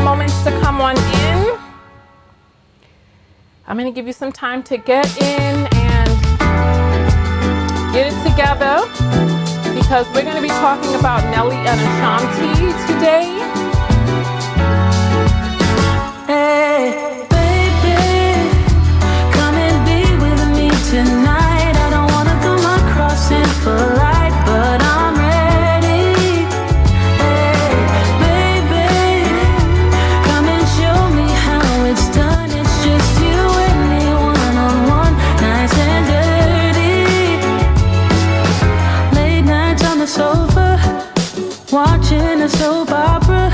some moments to come on in. I'm going to give you some time to get in and get it together because we're going to be talking about Nelly Ashanti today. Hey, baby, come and be with me tonight. I don't want to do my crossing polite, but I'm ready. Hey, baby, come and show me how it's done. It's just you and me, one-on-one, nice and dirty. Late nights on the sofa, watching a soap opera.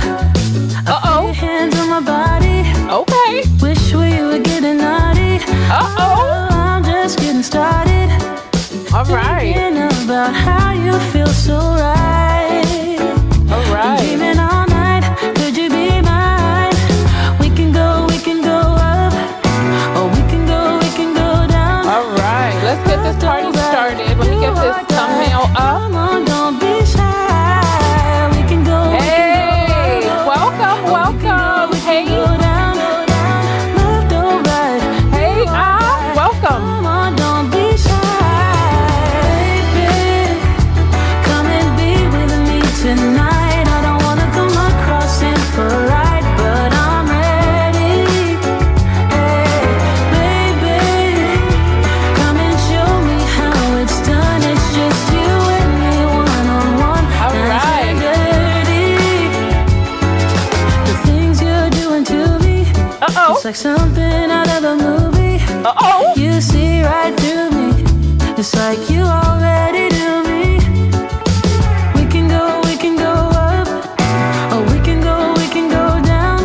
Uh-oh. Hands on my body. Okay. Wish we were getting naughty. Uh-oh. I'm just getting started. All right. Thinking about how you feel so right. All right. Dreaming all night. Could you be mine? We can go up. Or we can go down. All right. Let's get this party started. Let me get this thumbnail up. Come on, don't be shy. We can go. Hey, welcome. Hey. Hey, welcome. Come on, don't be shy. Baby, come and be with me tonight. I don't wanna come across impolite, but I'm ready. Hey, baby, come and show me how it's done. It's just you and me, one-on-one. All right. The things you're doing to me, Uh-oh. it's like something out of a movie. Uh-oh. You see right through me. It's like you already do me. We can go up. Or we can go down.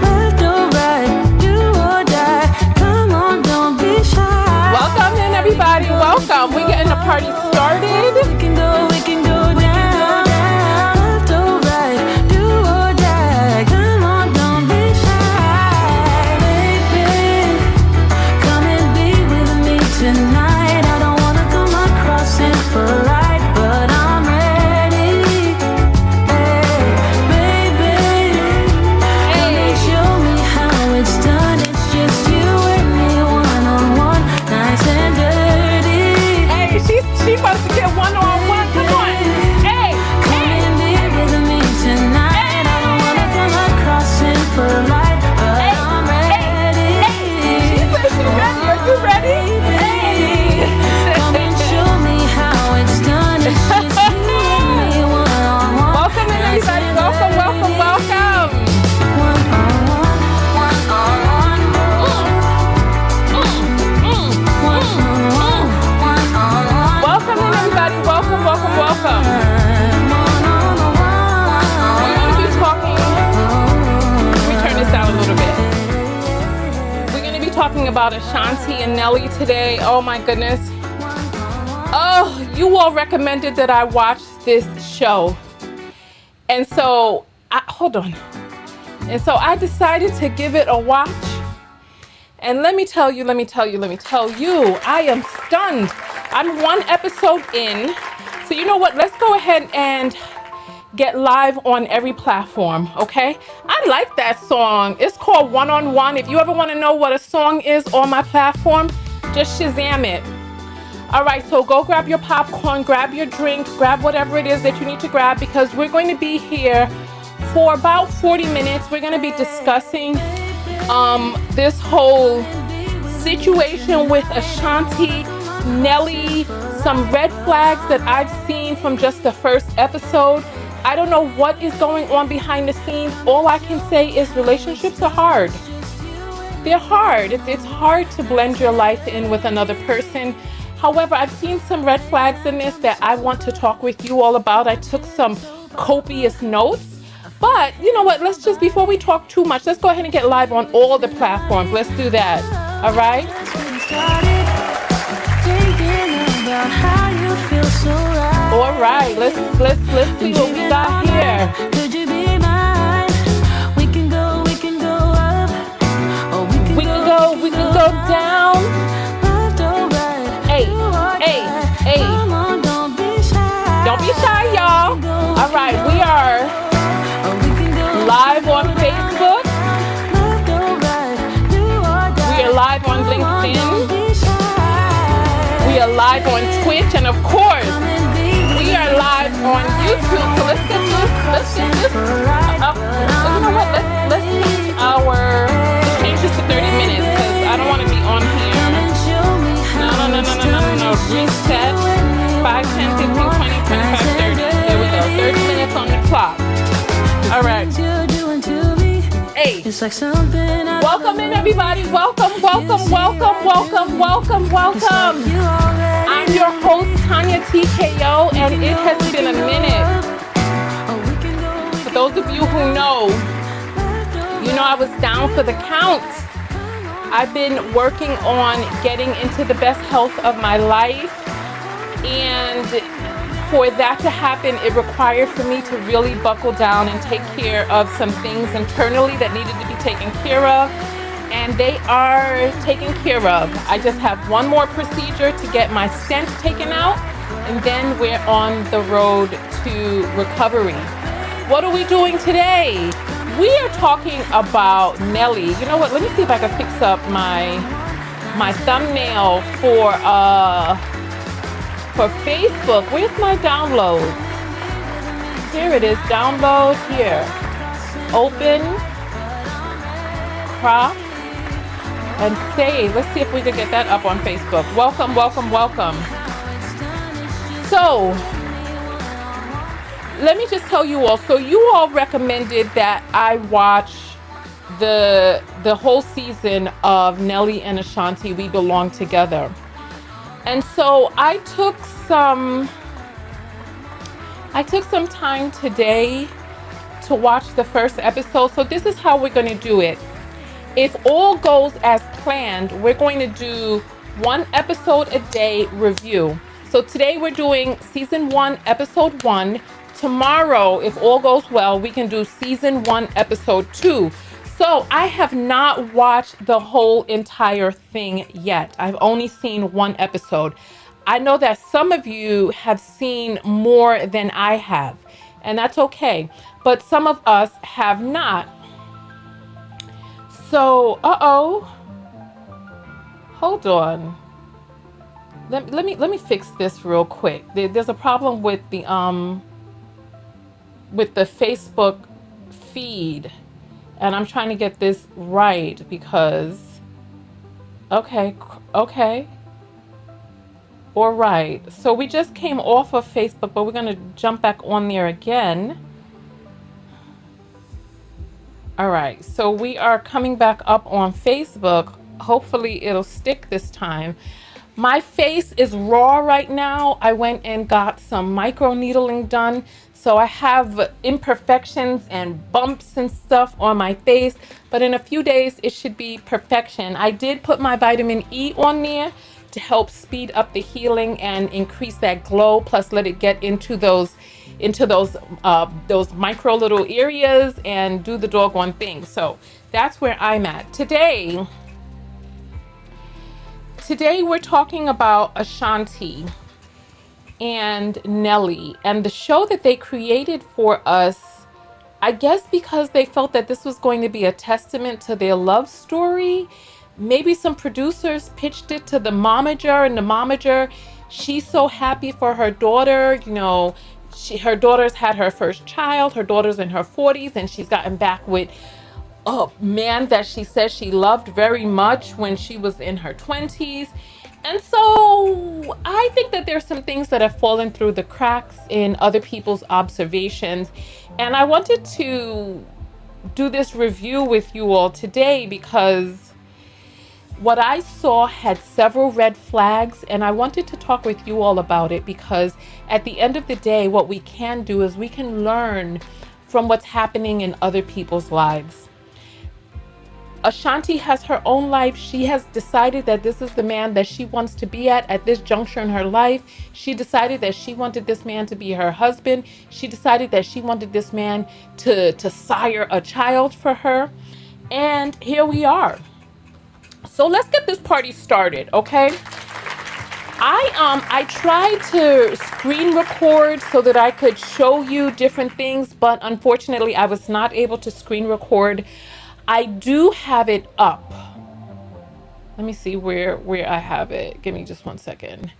Left or right, do or die. Come on, don't be shy. Welcome in, everybody. Welcome. We're getting the party started. We can go down. Left or right, do or die. Come on, don't be shy. Baby, come and be with me tonight. I don't wanna come across impolite, but I'm ready. Hey, baby, come and show me how it's done. It's just you and me, one-on-one, nice and dirty. Hey, she wants to get one-on-one. Come on. Hey, Come and be with me tonight. I don't wanna come across impolite, but I'm ready. She said she's ready. Are you ready? Hey. Come and show me how it's done. It's just you and me, one-on-one. Welcome in, everybody. Welcome. One-on-one. Welcome in, everybody. Welcome. We're going to be talking. Let me turn this down a little bit. We're going to be talking about Ashanti and Nelly today. Oh my goodness. Oh, you all recommended that I watch this show. And so, hold on. And so I decided to give it a watch. And let me tell you, I am stunned. I'm one episode in. So you know what? Let's go ahead and get live on every platform, okay? I like that song. It's called One-on-One. If you ever want to know what a song is on my platform, just Shazam it. All right, so go grab your popcorn, grab your drink, grab whatever it is that you need to grab because we're going to be here for about 40 minutes. We're going to be discussing this whole situation with Ashanti, Nelly, some red flags that I've seen from just the first episode. I don't know what is going on behind the scenes. All I can say is relationships are hard. They're hard. It's hard to blend your life in with another person. However, I've seen some red flags in this that I want to talk with you all about. I took some copious notes. But you know what? Let's just, before we talk too much, let's go ahead and get live on all the platforms. Let's do that. All right? All right. Let's see what we got here. Could you be mine? We can go up. Or we can go down. Hey. Come on, don't be shy. Don't be shy, y'all. All right. We are live on Facebook. of course, we are live on YouTube. So let's get this. You know what? Let's change this to 30 minutes because I don't want to be on here. No. Reset. 5, 10, 15, 20, 25, 30. Here we go. 30 minutes on the clock. All right. Hey. Welcome in, everybody. Welcome. I'm your host, Tonya Tko, and it has been a minute. For those of you who know, I was down for the count. I've been working on getting into the best health of my life, and for that to happen, it required for me to really buckle down and take care of some things internally that needed to be taken care of, and they are taken care of. I just have one more procedure to get my stent taken out, and then we're on the road to recovery. What are we doing today? We are talking about Nelly. You know what? Let me see if I can fix up my thumbnail for Facebook. Where's my download? Here it is. Download here. Open, crop, and save. Let's see if we can get that up on Facebook. Welcome. So, let me just tell you all. So you all recommended that I watch the whole season of Nelly and Ashanti, We Belong Together. And so I took some time today to watch the first episode. So this is how we're going to do it. If all goes as planned, we're going to do one episode a day review. So today we're doing season 1, episode 1. Tomorrow, if all goes well, we can do season 1, episode 2. So I have not watched the whole entire thing yet. I've only seen one episode. I know that some of you have seen more than I have, and that's okay. But some of us have not. So, hold on. Let me fix this real quick. There's a problem with the Facebook feed, and I'm trying to get this right because okay, all right. So we just came off of Facebook, but we're going to jump back on there again. All right, so we are coming back up on Facebook. Hopefully it'll stick this time. My face is raw right now. I went and got some micro needling done. So I have imperfections and bumps and stuff on my face, but in a few days it should be perfection. I did put my vitamin E on there to help speed up the healing and increase that glow, plus let it get into those micro little areas and do the doggone thing. So that's where I'm at. Today we're talking about Ashanti and Nelly and the show that they created for us, I guess because they felt that this was going to be a testament to their love story. Maybe some producers pitched it to the momager, and the momager, she's so happy for her daughter. Her daughter's had her first child. Her daughter's in her 40s, and she's gotten back with a man that she says she loved very much when she was in her 20s. And so I think that there's some things that have fallen through the cracks in other people's observations. And I wanted to do this review with you all today because what I saw had several red flags, and I wanted to talk with you all about it because at the end of the day, what we can do is we can learn from what's happening in other people's lives. Ashanti has her own life. She has decided that this is the man that she wants to be at this juncture in her life. She decided that she wanted this man to be her husband. She decided that she wanted this man to sire a child for her. And here we are. So let's get this party started, okay? I tried to screen record so that I could show you different things, but unfortunately I was not able to screen record. I do have it up. Let me see where I have it. Give me just one second.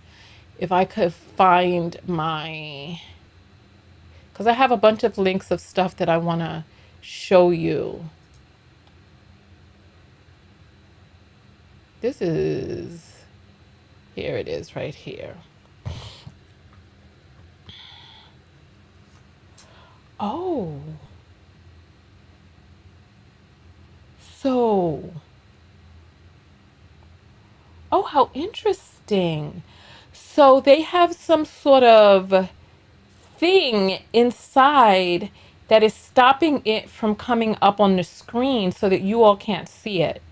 if I could find my, because I have a bunch of links of stuff that I want to show you. This is, here it is right here. Oh, so, oh, how interesting. So they have some sort of thing inside that is stopping it from coming up on the screen so that you all can't see it.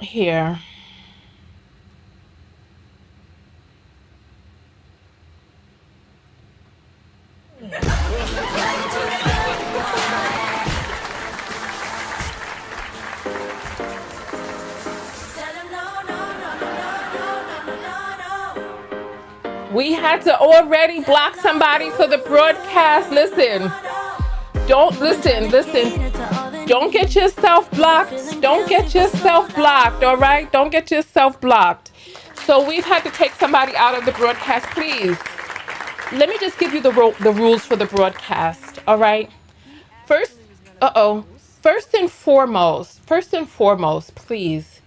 Here. We had to already block somebody for the broadcast. Listen, don't listen. Don't get yourself blocked. Don't get yourself blocked, all right? Don't get yourself blocked. So we've had to take somebody out of the broadcast. Please, let me just give you the rules for the broadcast, all right? First, first and foremost, please,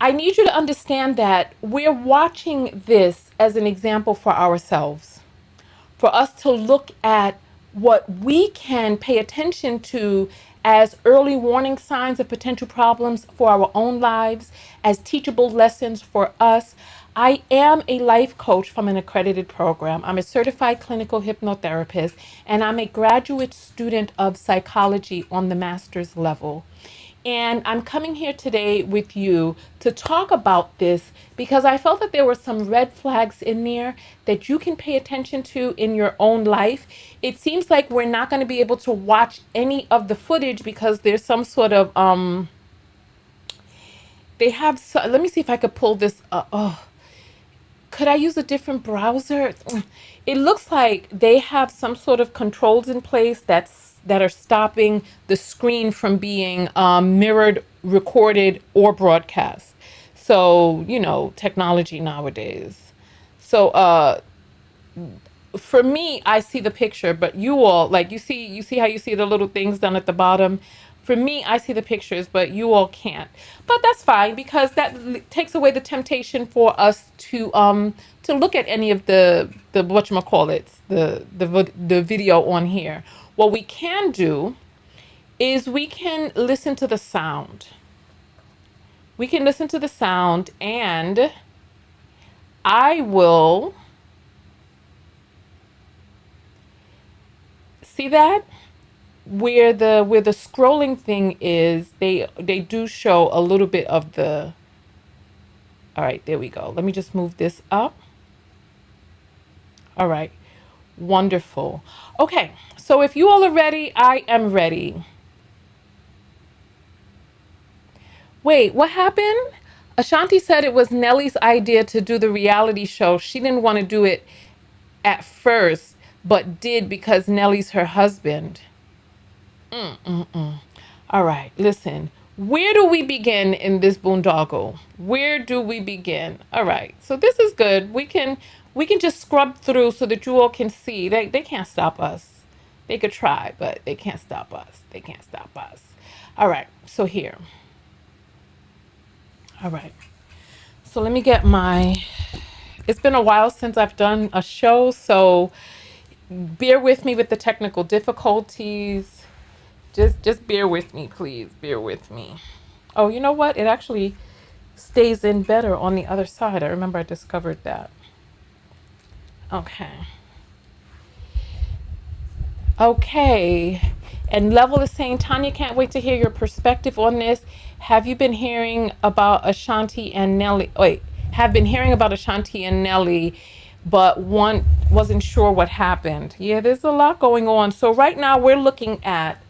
I need you to understand that we're watching this as an example for ourselves, for us to look at what we can pay attention to as early warning signs of potential problems for our own lives, as teachable lessons for us. I am a life coach from an accredited program. I'm a certified clinical hypnotherapist, and I'm a graduate student of psychology on the master's level. And I'm coming here today with you to talk about this because I felt that there were some red flags in there that you can pay attention to in your own life. It seems like we're not going to be able to watch any of the footage because there's some sort of they have let me see if I could pull this could I use a different browser? It looks like they have some sort of controls in place that are stopping the screen from being mirrored, recorded, or broadcast. So, you know, technology nowadays. So, for me, I see the picture, but you all, like, you see how you see the little things down at the bottom. For me, I see the pictures, but you all can't. But that's fine because that takes away the temptation for us to look at any of the whatchamacallits, the video on here. What we can do is we can listen to the sound. We can listen to the sound, and I will see that where the scrolling thing is, they do show a little bit of the. All right, there we go. Let me just move this up. All right, wonderful. Okay, so if you all are ready, I am ready. Wait, what happened? Ashanti said it was Nelly's idea to do the reality show. She didn't want to do it at first, but did because Nelly's her husband. All right, listen. Where do we begin in this boondoggle? Where do we begin? All right, so this is good. We can just scrub through so that you all can see. They can't stop us. They could try, but they can't stop us. They can't stop us. All right, so here. All right. So let me get my, it's been a while since I've done a show, so bear with me with the technical difficulties. Just bear with me, please. Bear with me. Oh, you know what? It actually stays in better on the other side. I remember I discovered that. Okay. Okay. And Level is saying, Tonya, can't wait to hear your perspective on this. Have you been hearing about Ashanti and Nelly? Wait, have been hearing about Ashanti and Nelly, but one wasn't sure what happened. Yeah, there's a lot going on. So right now we're looking at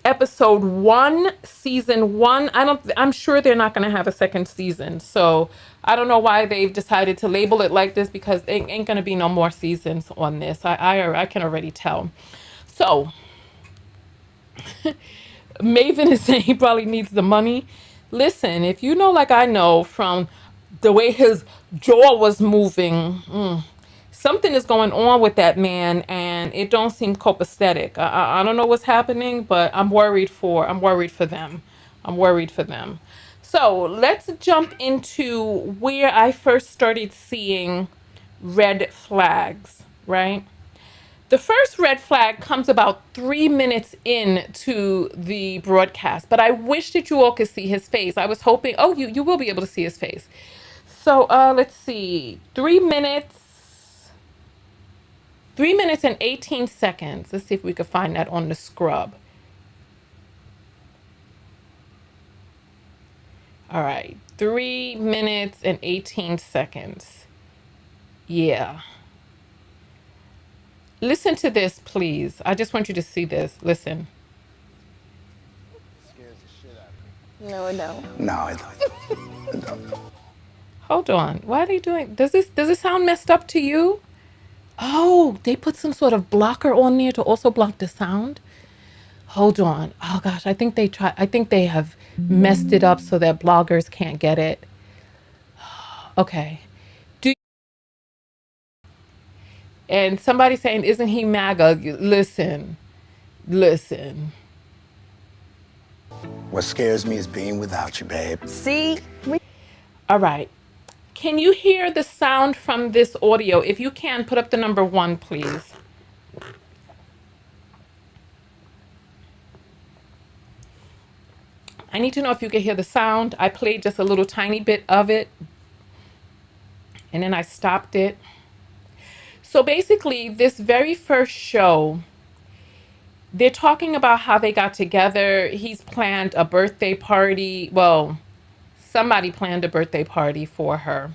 episode 1, season 1. I'm sure they're not going to have a second season. So I don't know why they've decided to label it like this because there ain't going to be no more seasons on this. I can already tell. So Maven is saying he probably needs the money. Listen, if you know, like I know from the way his jaw was moving. Something is going on with that man, and it don't seem copacetic. I don't know what's happening, but I'm worried for them. I'm worried for them. So let's jump into where I first started seeing red flags, right? The first red flag comes about 3 minutes into the broadcast, but I wish that you all could see his face. I was hoping, oh, you will be able to see his face. So let's see, 3 minutes and 18 seconds. Let's see if we can find that on the scrub. All right, 3 minutes and 18 seconds. Yeah. Listen to this, please. I just want you to see this. Listen. Scares the shit out of me. No, it don't. No, it don't. Hold on. Why are they doing? Does it sound messed up to you? Oh, they put some sort of blocker on there to also block the sound. Hold on. Oh gosh, I think they have messed it up so that bloggers can't get it. Okay. Do and somebody saying, "Isn't he MAGA?" Listen. What scares me is being without you, babe. See? All right. Can you hear the sound from this audio? If you can, put up the number 1, please. I need to know if you can hear the sound. I played just a little tiny bit of it, and then I stopped it. So basically, this very first show, they're talking about how they got together. He's planned a birthday party. Well, somebody planned a birthday party for her.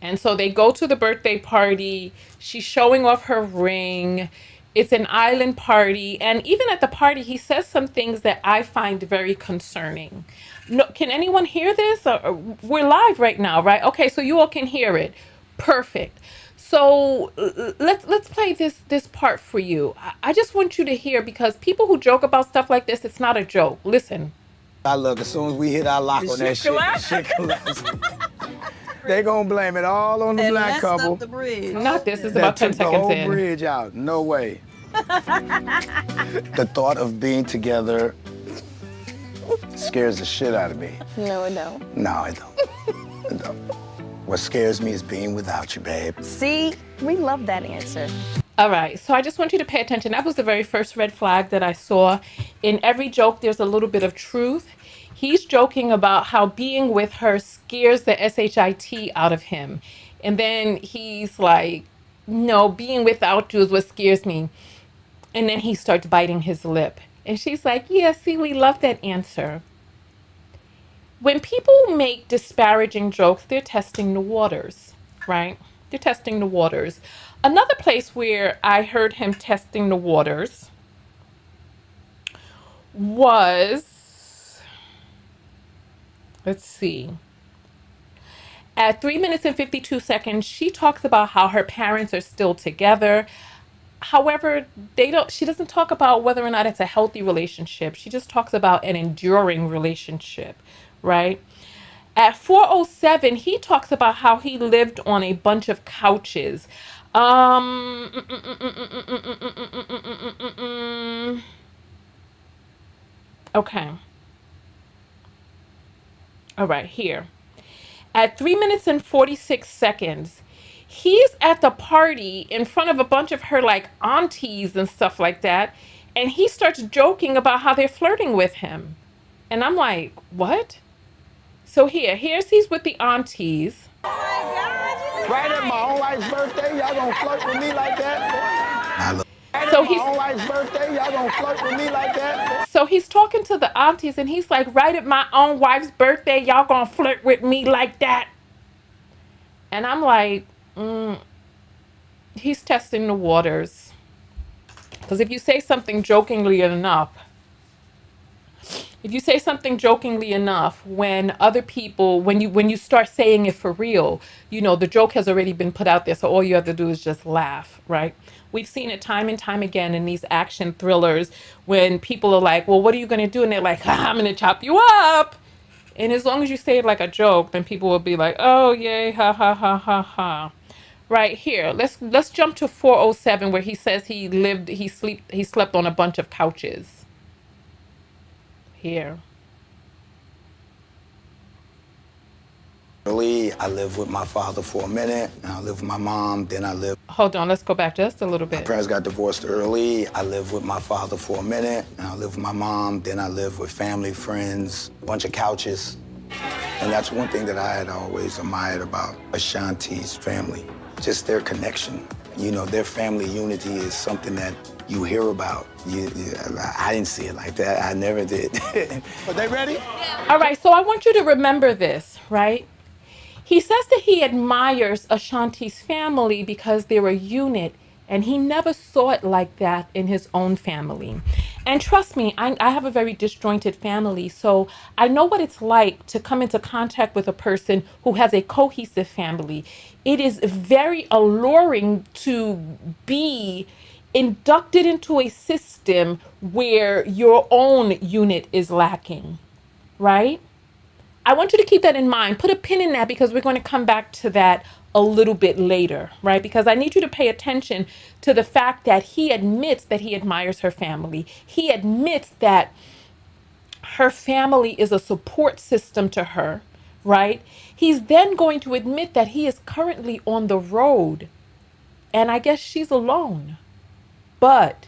And so they go to the birthday party. She's showing off her ring. It's an island party. And even at the party, he says some things that I find very concerning. No, can anyone hear this? We're live right now, right? Okay, so you all can hear it. Perfect. So let's play this part for you. I just want you to hear, because people who joke about stuff like this, it's not a joke. Listen. I look, as soon as we hit our lock on that shit collapse. They gonna blame it all on the And black messed couple. up the bridge. Not this. Is that about 10 took the seconds whole in. bridge out. No way. The thought of being together scares the shit out of me. No, it don't. No, it don't. It don't. What scares me is being without you, babe. See? We love that answer. All right, so I just want you to pay attention. That was the very first red flag that I saw. In every joke, there's a little bit of truth. He's joking about how being with her scares the SHIT out of him. And then he's like, no, being without you is what scares me. And then he starts biting his lip. And she's like, yeah, see, we love that answer. When people make disparaging jokes, they're testing the waters, right? They're testing the waters. Another place where I heard him testing the waters was, let's see, at 3 minutes and 52 seconds, she talks about how her parents are still together. However, she doesn't talk about whether or not it's a healthy relationship. She just talks about an enduring relationship, right? At 4:07, he talks about how he lived on a bunch of couches. Okay. All right, here. At 3 minutes and 46 seconds, he's at the party in front of a bunch of her like aunties and stuff like that. And he starts joking about how they're flirting with him. And I'm like, what? So here's he's with the aunties. Right at my own wife's birthday, y'all gonna flirt with me like that? So My own wife's birthday, y'all gonna flirt with me like that? So he's talking to the aunties and he's like, right at my own wife's birthday, y'all gonna flirt with me like that? And I'm like, he's testing the waters. Because if you say something jokingly enough, when other people, when you start saying it for real, the joke has already been put out there. So all you have to do is just laugh, right? We've seen it time and time again in these action thrillers when people are like, well, what are you going to do? And they're like, I'm going to chop you up. And as long as you say it like a joke, then people will be like, "Oh, yay, ha ha ha ha ha." Right here. Let's jump to 407 where he says he slept on a bunch of couches. Here. Early, I lived with my father for a minute, and I lived with my mom, then I lived. Hold on, let's go back just a little My bit. parents got divorced early. I lived with my father for a minute, and I lived with my mom, then I lived with family, friends, a bunch of couches. And that's one thing that I had always admired about Ashanti's family, just their connection. You know, their family unity is something that you hear about. I didn't see it like that. I never did. Are they ready? All right, so I want you to remember this, right? He says that he admires Ashanti's family because they're a unit, and he never saw it like that in his own family. And trust me, I have a very disjointed family, so I know what it's like to come into contact with a person who has a cohesive family. It is very alluring to be inducted into a system where your own unit is lacking, right? I want you to keep that in mind. Put a pin in that because we're going to come back to that a little bit later, right? Because I need you to pay attention to the fact that he admits that he admires her family. He admits that her family is a support system to her, right? He's then going to admit that he is currently on the road, and I guess she's alone. But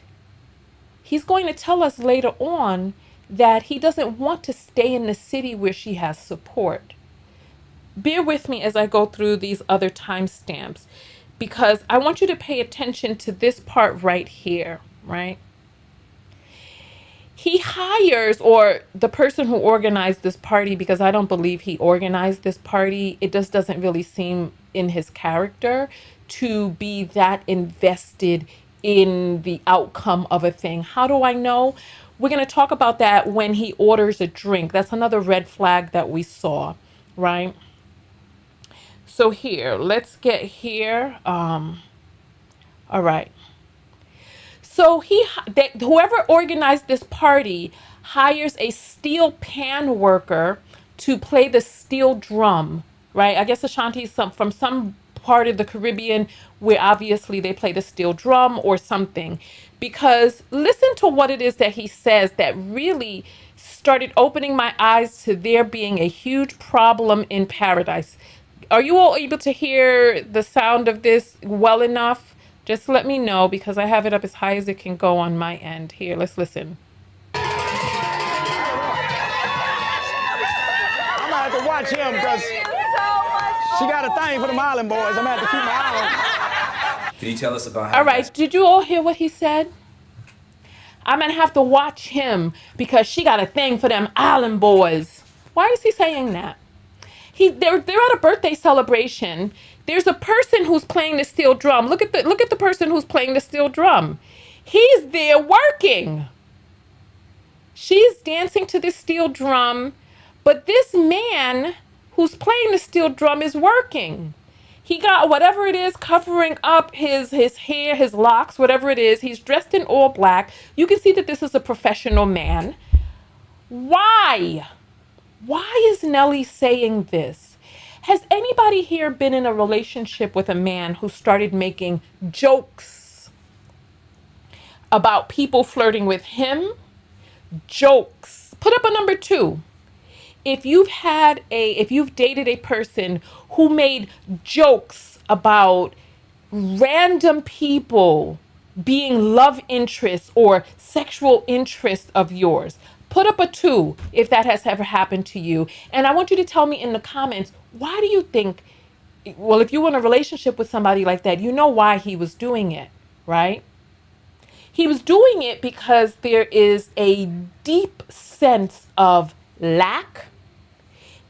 he's going to tell us later on that he doesn't want to stay in the city where she has support. Bear with me as I go through these other timestamps because I want you to pay attention to this part right here, right? He hires, or the person who organized this party, because I don't believe he organized this party, it just doesn't really seem in his character to be that invested in the outcome of a thing. How do I know? We're going to talk about that when he orders a drink. That's another red flag that we saw, right? So here, let's get here. All right. So whoever organized this party hires a steel pan worker to play the steel drum, right? I guess Ashanti is from some part of the Caribbean where obviously they play the steel drum or something. Because listen to what it is that he says that really started opening my eyes to there being a huge problem in paradise. Are you all able to hear the sound of this well enough? Just let me know because I have it up as high as it can go on my end. Here, let's listen. I'm gonna have to watch him because she got a thing for them Island boys. I'm gonna have to keep my eye on. Can you tell us about how? All right, did you all hear what he said? I'm gonna have to watch him because she got a thing for them island boys. Why is he saying that? They're at a birthday celebration. There's a person who's playing the steel drum. Look at the person who's playing the steel drum. He's there working. She's dancing to the steel drum, but this man who's playing the steel drum is working. He got whatever it is covering up his hair, his locks, whatever it is. He's dressed in all black. You can see that this is a professional man. Why? Why is Nelly saying this? Has anybody here been in a relationship with a man who started making jokes about people flirting with him? Jokes. Put up a number 2. If you've dated a person who made jokes about random people being love interests or sexual interests of yours, put up a 2 if that has ever happened to you. And I want you to tell me in the comments, why do you think, well, if you were in a relationship with somebody like that, you know why he was doing it, right? He was doing it because there is a deep sense of lack,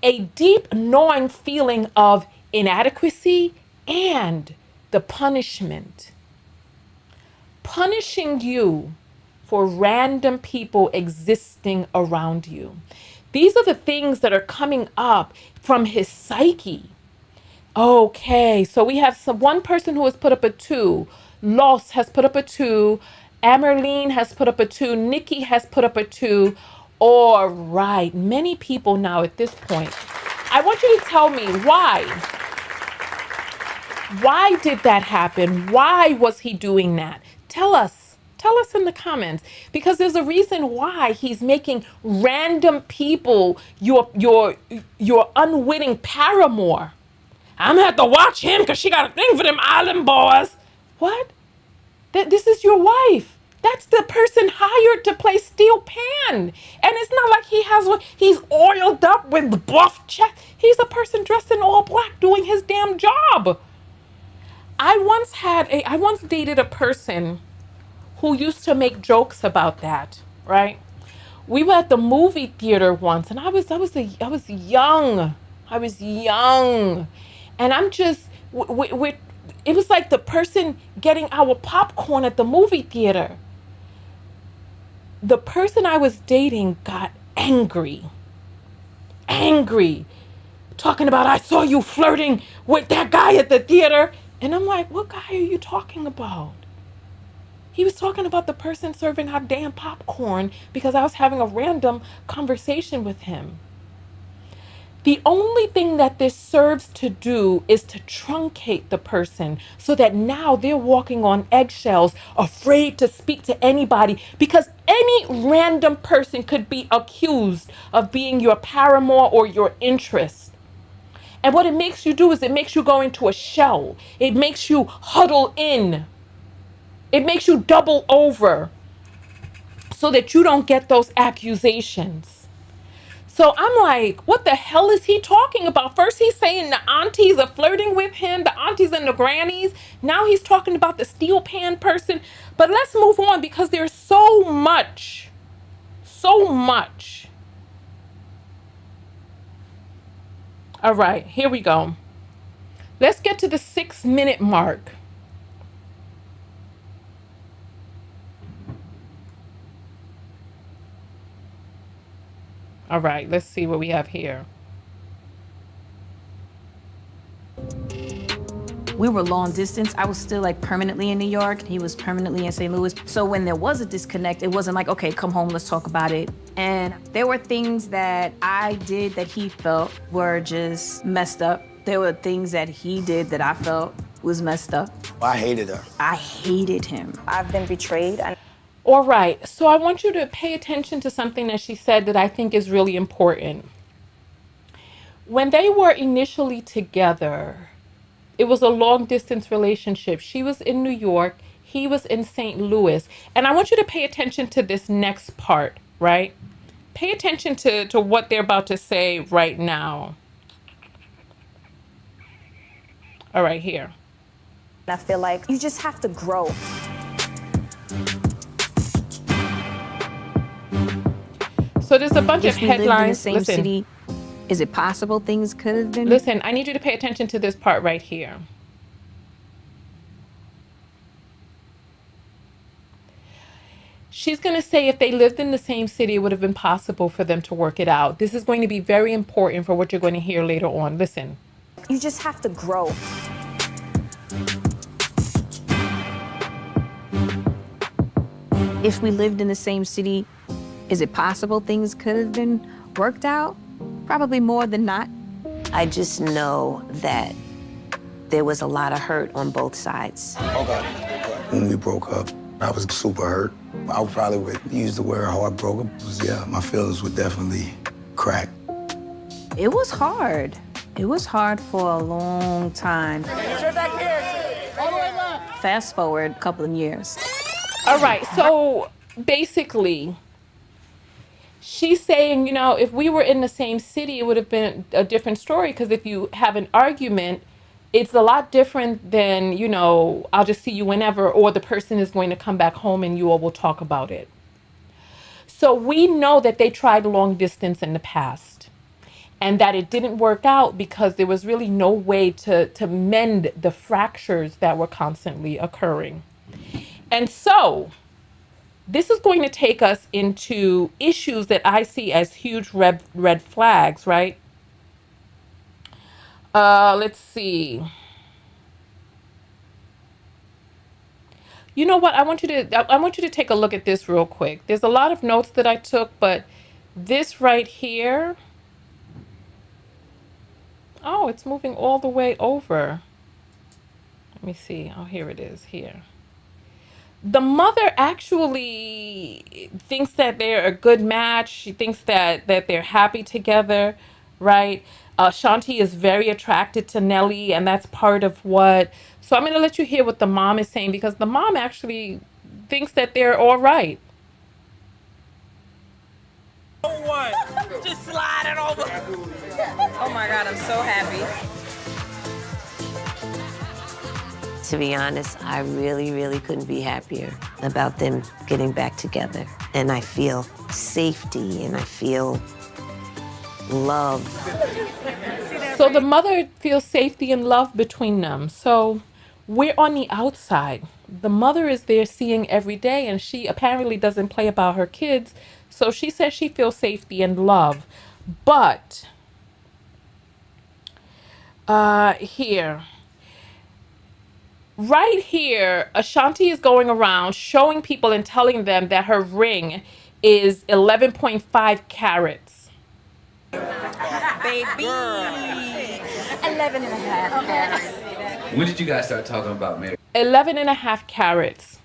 a deep gnawing feeling of inadequacy, and the punishment. Punishing you for random people existing around you. These are the things that are coming up from his psyche. Okay, so we have one person who has put up a 2. Los has put up a 2. Amerline has put up a 2. Nikki has put up a 2. All right. Many people now at this point. I want you to tell me why. Why did that happen? Why was he doing that? Tell us. Tell us in the comments, because there's a reason why he's making random people your unwitting paramour. I'm gonna have to watch him because she got a thing for them island boys. What? This is your wife. That's the person hired to play steel pan. And it's not like he's oiled up with buff check. He's a person dressed in all black doing his damn job. I once dated a person who used to make jokes about that, right? We were at the movie theater once, and I was young. I was young, and I'm just it was like the person getting our popcorn at the movie theater. The person I was dating got angry, talking about, I saw you flirting with that guy at the theater, and I'm like, what guy are you talking about? He was talking about the person serving our damn popcorn because I was having a random conversation with him. The only thing that this serves to do is to truncate the person so that now they're walking on eggshells, afraid to speak to anybody, because any random person could be accused of being your paramour or your interest. And what it makes you do is it makes you go into a shell. It makes you huddle in. It makes you double over so that you don't get those accusations. So I'm like, what the hell is he talking about? First he's saying the aunties are flirting with him, the aunties and the grannies. Now he's talking about the steel pan person. But let's move on because there's so much. All right, here we go. Let's get to the 6-minute mark. All right, let's see what we have here. We were long distance. I was still like permanently in New York. He was permanently in St. Louis. So when there was a disconnect, it wasn't like, okay, come home, let's talk about it. And there were things that I did that he felt were just messed up. There were things that he did that I felt was messed up. I hated her. I hated him. I've been betrayed. All right, so I want you to pay attention to something that she said that I think is really important. When they were initially together, it was a long distance relationship. She was in New York, he was in St. Louis. And I want you to pay attention to this next part, right? Pay attention to what they're about to say right now. All right, here. I feel like you just have to grow. So there's a bunch of If we lived in the headlines. same Listen, city, is it possible things could have been? listen, I need you to pay attention to this part right here. She's going to say if they lived in the same city, it would have been possible for them to work it out. This is going to be very important for what you're going to hear later on. Listen. You just have to grow. If we lived in the same city, is it possible things could have been worked out? Probably more than not. I just know that there was a lot of hurt on both sides. Okay. When we broke up, I was super hurt. I probably would use the word heartbroken. Yeah, my feelings were definitely cracked. It was hard. It was hard for a long time. Fast forward a couple of years. All right. So basically, she's saying, you know, if we were in the same city, it would have been a different story. Because if you have an argument, it's a lot different than, you know, I'll just see you whenever, or the person is going to come back home and you all will talk about it. So we know that they tried long distance in the past and that it didn't work out because there was really no way to mend the fractures that were constantly occurring. And so this is going to take us into issues that I see as huge red flags, right? Let's see. You know what? I want you to take a look at this real quick. There's a lot of notes that I took, but This right here, oh, it's moving all the way over. Let me see. Oh, here it is here. The mother actually thinks that they're a good match. She thinks that they're happy together, right? Shanti is very attracted to Nelly, and that's part of what. So I'm going to let you hear what the mom is saying, because the mom actually thinks that they're all right. Just slide it over. Oh my God, I'm so happy. To be honest, I really, really couldn't be happier about them getting back together. And I feel safety and I feel love. So the mother feels safety and love between them. So we're on the outside. The mother is there seeing every day, and she apparently doesn't play about her kids. So she says she feels safety and love. But here, right here, Ashanti is going around showing people and telling them that her ring is 11.5 carats. Baby. 11 and a half. When did you guys start talking about marriage? 11 and a half carats.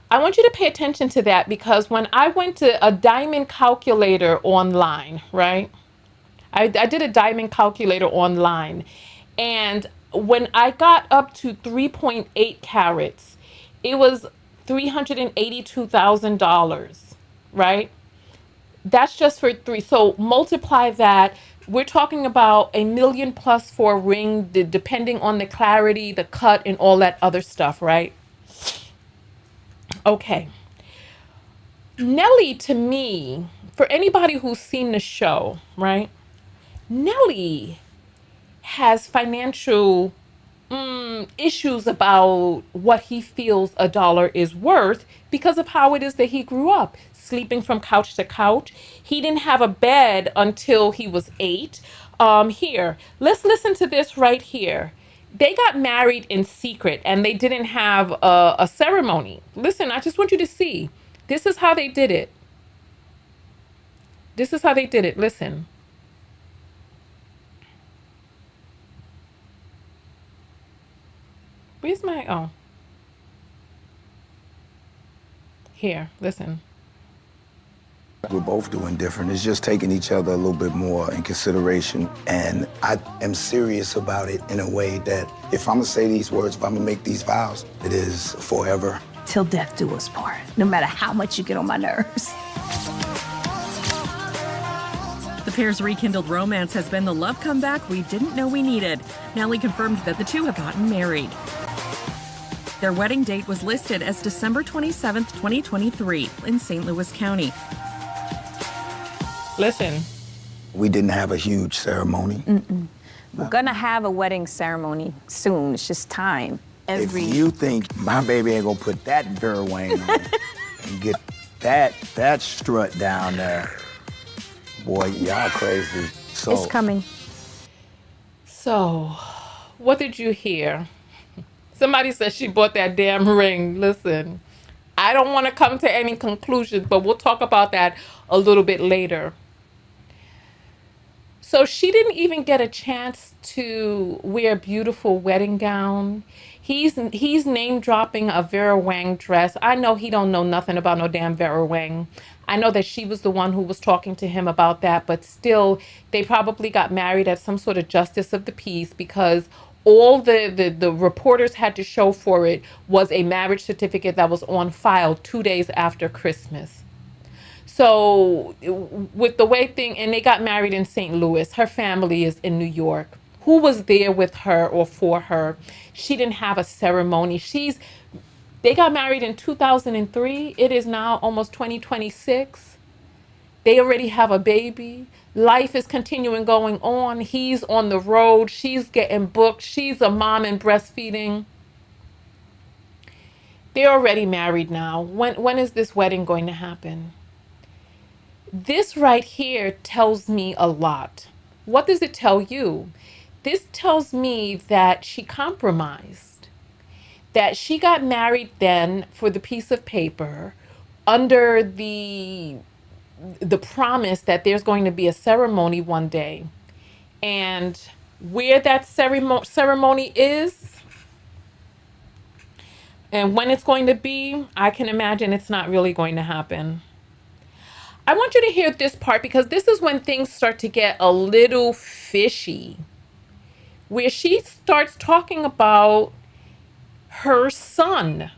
I want you to pay attention to that, because when I went to a diamond calculator online, right? I did a diamond calculator online, and when I got up to 3.8 carats, it was $382,000, right? That's just for three. So multiply that. We're talking about $1 million plus for a ring, depending on the clarity, the cut, and all that other stuff, right? Okay. Nelly, to me, for anybody who's seen the show, right? Nelly has financial issues about what he feels a dollar is worth, because of how it is that he grew up, sleeping from couch to couch. He didn't have a bed until he was 8. Here, let's listen to this right here. They got married in secret, and they didn't have a ceremony. Listen, I just want you to see. This is how they did it. This is how they did it. Listen. Where's my, oh. Here, listen. We're both doing different. It's just taking each other a little bit more in consideration. And I am serious about it in a way that if I'm gonna say these words, if I'm gonna make these vows, it is forever. Till death do us part, no matter how much you get on my nerves. The pair's rekindled romance has been the love comeback we didn't know we needed. Nelly confirmed that the two have gotten married. Their wedding date was listed as December 27th, 2023 in St. Louis County. Listen. We didn't have a huge ceremony. We're gonna have a wedding ceremony soon. It's just time. If you think my baby ain't gonna put that Vera Wang on and get that strut down there, boy, y'all crazy. So It's coming. So, what did you hear? Somebody said she bought that damn ring. Listen, I don't want to come to any conclusions, but we'll talk about that a little bit later. So she didn't even get a chance to wear a beautiful wedding gown. He's name dropping a Vera Wang dress. I know he don't know nothing about no damn Vera Wang. I know that she was the one who was talking to him about that, but still, they probably got married at some sort of justice of the peace, because all the reporters had to show for it was a marriage certificate that was on file 2 days after Christmas. So with the way and they got married in St. Louis. Her family is in New York. Who was there with her or for her? She didn't have a ceremony. They got married in 2003. It is now almost 2026. They already have a baby. Life is continuing going on. He's on the road. She's getting booked. She's a mom and breastfeeding. They're already married now. When is this wedding going to happen? This right here tells me a lot. What does it tell you? This tells me that she compromised, that she got married then for the piece of paper under the the promise that there's going to be a ceremony one day. And where that ceremony is and when it's going to be, I can imagine it's not really going to happen. I want you to hear this part because this is when things start to get a little fishy. Where she starts talking about her son.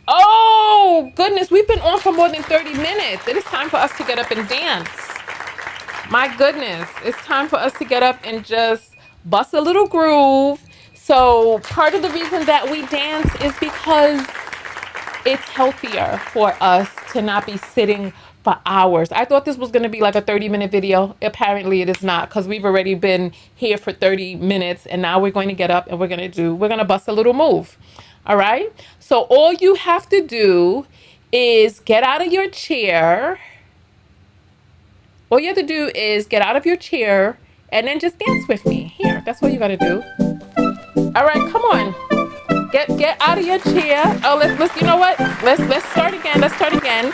Oh, goodness, we've been on for more than 30 minutes. It is time for us to get up and dance. My goodness, it's time for us to get up and just bust a little groove. So part of the reason that we dance is because it's healthier for us to not be sitting for hours. I thought this was going to be like a 30-minute video. Apparently it is not, because we've already been here for 30 minutes and now we're going to get up and we're going to bust a little move. All right. So all you have to do is get out of your chair. All you have to do is get out of your chair and then just dance with me. Here, that's what you got to do. All right, come on. Get out of your chair. Oh, let's you know what? Let's start again. Let's start again.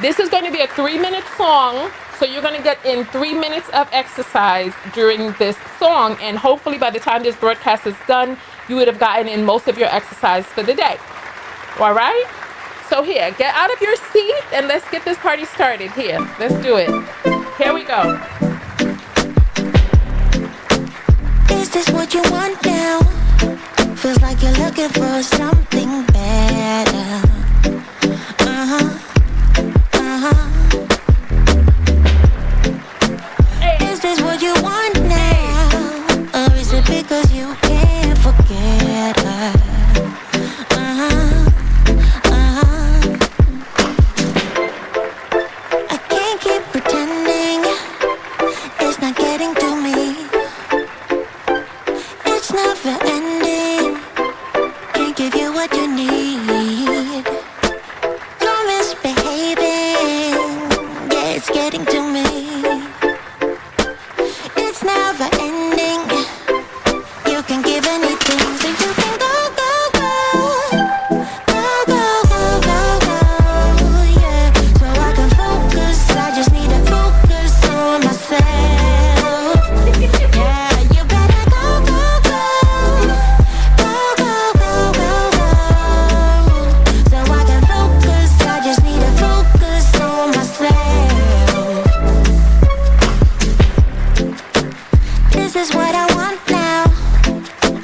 This is going to be a 3-minute song. So you're going to get in 3 minutes of exercise during this song. And hopefully by the time this broadcast is done, you would have gotten in most of your exercise for the day. All right? So here, get out of your seat and let's get this party started. Here, let's do it. Here we go. Is this what you want now? Feels like you're looking for something better. Is this what you want now? Or is it because you can't forget her? I can't keep pretending it's not getting to me. It's never ending. Can't give you what you need. You're misbehaving. Yeah, it's getting to me. It's never ending. You can give anything, so you can go, go, go. Go, go, go, go, go. Yeah, so I can focus. I just need to focus on myself. Yeah, you better go, go, go. Go, go, go, go, go. So I can focus. I just need to focus on myself. This is what I want now.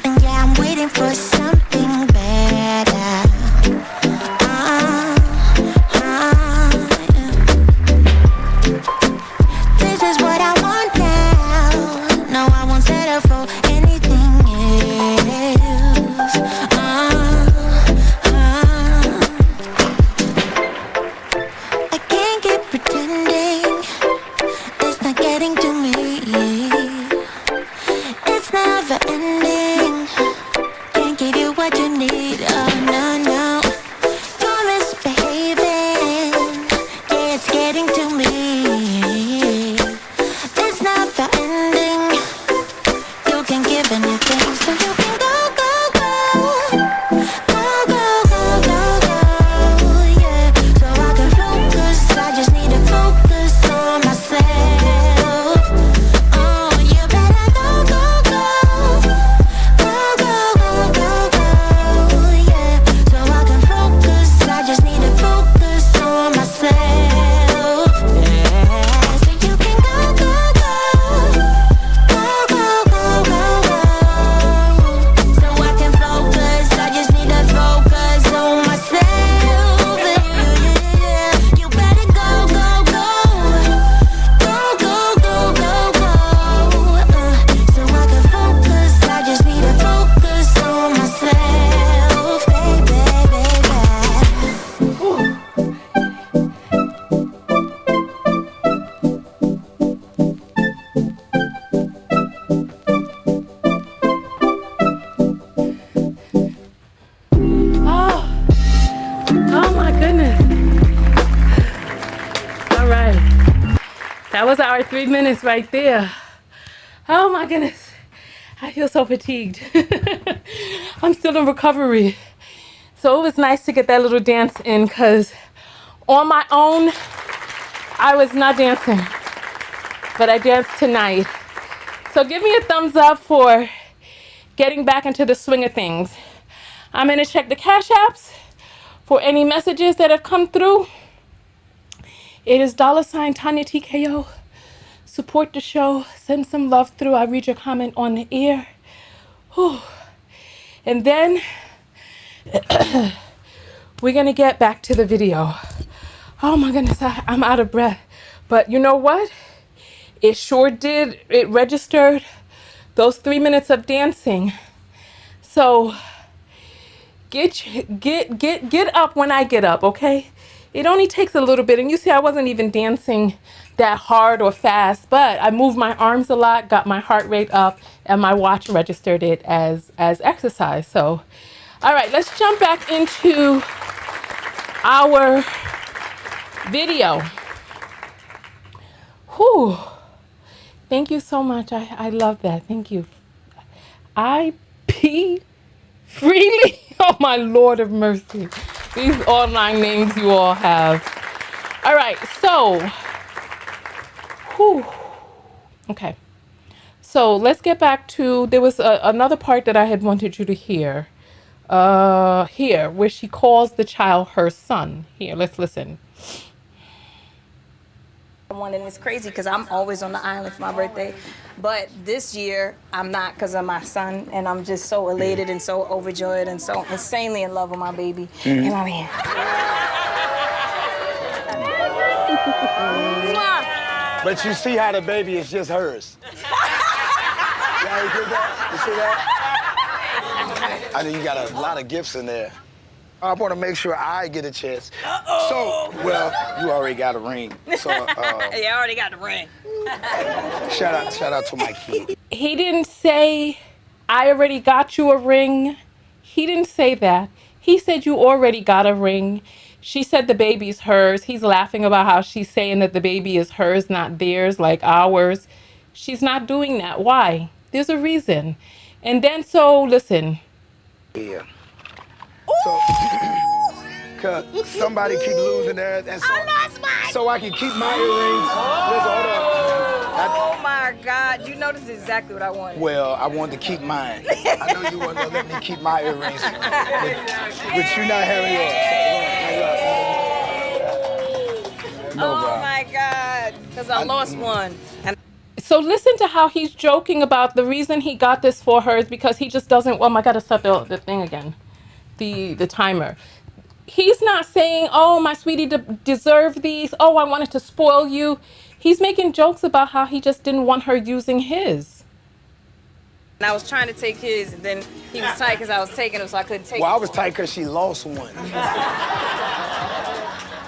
And yeah, I'm waiting for something better. This is what I want now. No, I won't settle for anything else. I can't keep pretending it's not getting to me. It's never ending. Can't give you what you need. Oh no, no. You're misbehaving. Yeah, it's getting to me. It's never ending. You can give anything, so you can go, go, go. Go, go, go, go, go. Yeah, so I can focus. I just need to focus on myself. Oh, you better go, go, go. Go, go, go, go, go. Yeah, so I can focus. I just need to focus on myself. Yeah, so you can go, go, go. Go, go, go, go, go. So I can focus. I just need to focus on myself. Yeah, you better go, go, go. Go, go, go, go, go. So I can focus. I just need to focus on myself, baby, baby. Oh my goodness. All right. That was our 3 minutes right there. Oh my goodness. I feel so fatigued. I'm still in recovery. So it was nice to get that little dance in because on my own, I was not dancing, but I danced tonight. So give me a thumbs up for getting back into the swing of things. I'm gonna check the Cash Apps for any messages that have come through. It is $ Tonya TKO. Support the show, send some love through. I read your comment on the air. Whew. And then we're gonna get back to the video. Oh my goodness, I'm out of breath. But you know what? It sure did, it registered those 3 minutes of dancing. So get up when I get up, okay? It only takes a little bit. And you see, I wasn't even dancing that hard or fast, but I moved my arms a lot, got my heart rate up, and my watch registered it as exercise. So, all right, let's jump back into our video. Whew. Thank you so much. I love that. Thank you. I pee freely. Oh my Lord of mercy. These online names you all have. All right, so, whew. Okay. So let's get back to, there was another part that I had wanted you to hear. Here, where she calls the child her son. Here, let's listen. One, and it's crazy because I'm always on the island for my birthday, but this year I'm not because of my son, and I'm just so elated and so overjoyed and so insanely in love with my baby. And I'm here. But you see how the baby is just hers. You see that? I know you got a lot of gifts in there. I want to make sure I get a chance. So, well, you already got a ring. So, Yeah, I already got the ring. shout out to my kid. He didn't say, I already got you a ring. He didn't say that. He said you already got a ring. She said the baby's hers. He's laughing about how she's saying that the baby is hers, not theirs, like ours. She's not doing that. Why? There's a reason. And then, so, listen. Yeah. So, cause somebody keep losing theirs, and so, so I can keep my earrings. Listen, hold on. Oh my God, you know this is exactly what I wanted. Well, I wanted to keep mine. I know you weren't gonna let me keep my earrings, but you're not having yours. No, Oh bro. my God, because I lost one. And So listen to how he's joking about the reason he got this for her is because he just doesn't, I gotta start the thing again. The timer. He's not saying, oh, my sweetie deserved these. Oh, I wanted to spoil you. He's making jokes about how he just didn't want her using his. I was trying to take his, and then he was tight because I was taking him, so I couldn't take Well, it. I was tight because she lost one.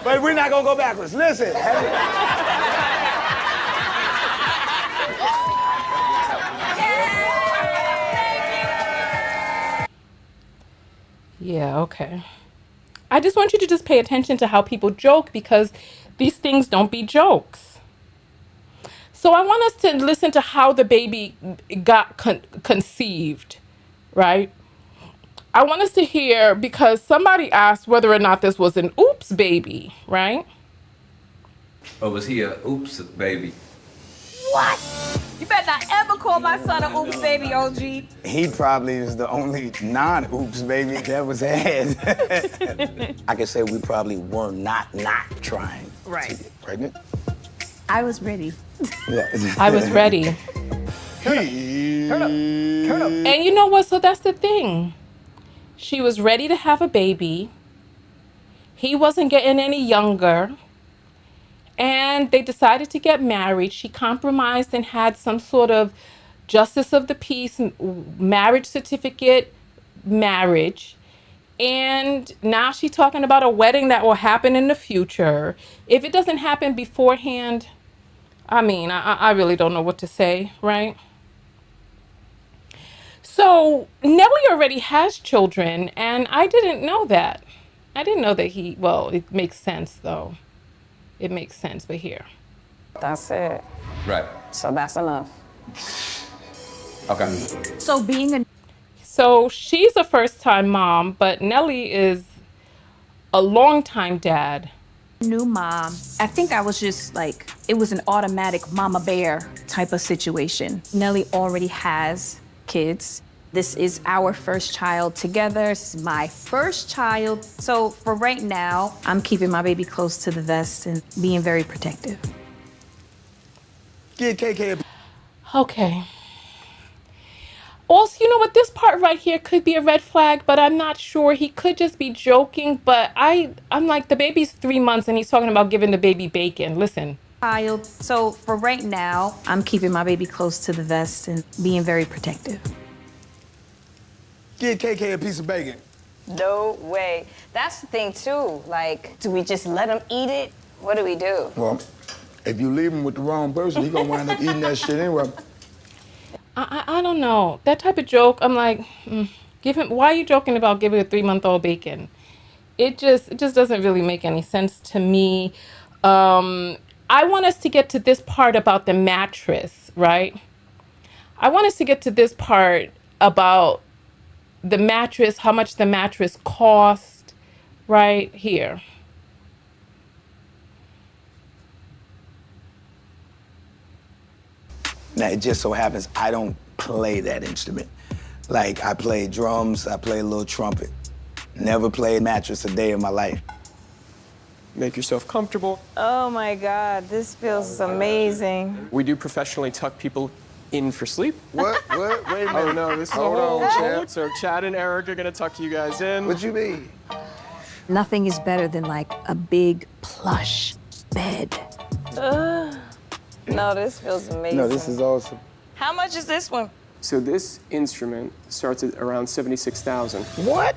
But we're not gonna go backwards. Listen. Yeah, okay. I just want you to just pay attention to how people joke because these things don't be jokes. So I want us to listen to how the baby got conceived, right? I want us to hear because somebody asked whether or not this was an oops baby, right? Or was he a oops baby? You better not ever call my son a oops baby, OG. He probably is the only non-oops baby that was had. I can say we probably were not trying Right. to get pregnant. I was ready. Yeah. I was ready. Turn up. And you know what? So that's the thing. She was ready to have a baby. He wasn't getting any younger. And they decided to get married. She compromised and had some sort of justice of the peace, marriage certificate, marriage. And now she's talking about a wedding that will happen in the future. If it doesn't happen beforehand, I mean, I really don't know what to say, right? So Nelly already has children, and I didn't know that. I didn't know that it makes sense though. It makes sense, but here. That's it. Right. So that's enough. Okay. So she's a first-time mom, but Nelly is a long-time dad. New mom. I think I was just like, it was an automatic mama bear type of situation. Nelly already has kids. This is our first child together. This is my first child. So for right now, I'm keeping my baby close to the vest and being very protective. Get KK. Okay. Also, you know what? This part right here could be a red flag, but I'm not sure. He could just be joking, but I'm like, the baby's 3 months and he's talking about giving the baby bacon. Listen. Child. So for right now, I'm keeping my baby close to the vest and being very protective. Get KK a piece of bacon. No way. That's the thing too. Like, do we just let him eat it? What do we do? Well, if you leave him with the wrong person, he gonna wind up eating that shit anyway. I don't know. That type of joke, I'm like, give him, why are you joking about giving a 3-month-old bacon? It just doesn't really make any sense to me. I want us to get to this part about the mattress, right? I want us to get to this part about the mattress, how much the mattress cost, right here. Now, it just so happens I don't play that instrument. Like, I play drums, I play a little trumpet. Never played mattress a day in my life. Make yourself comfortable. Oh my God, this feels amazing. We do professionally tuck people in for sleep. What? Wait a minute. Oh no, this is Hold on, Chad. So Chad and Eric are gonna tuck you guys in. What you mean? Nothing is better than like a big plush bed. No, this feels amazing. No, this is awesome. How much is this one? So this instrument starts at around 76,000. What?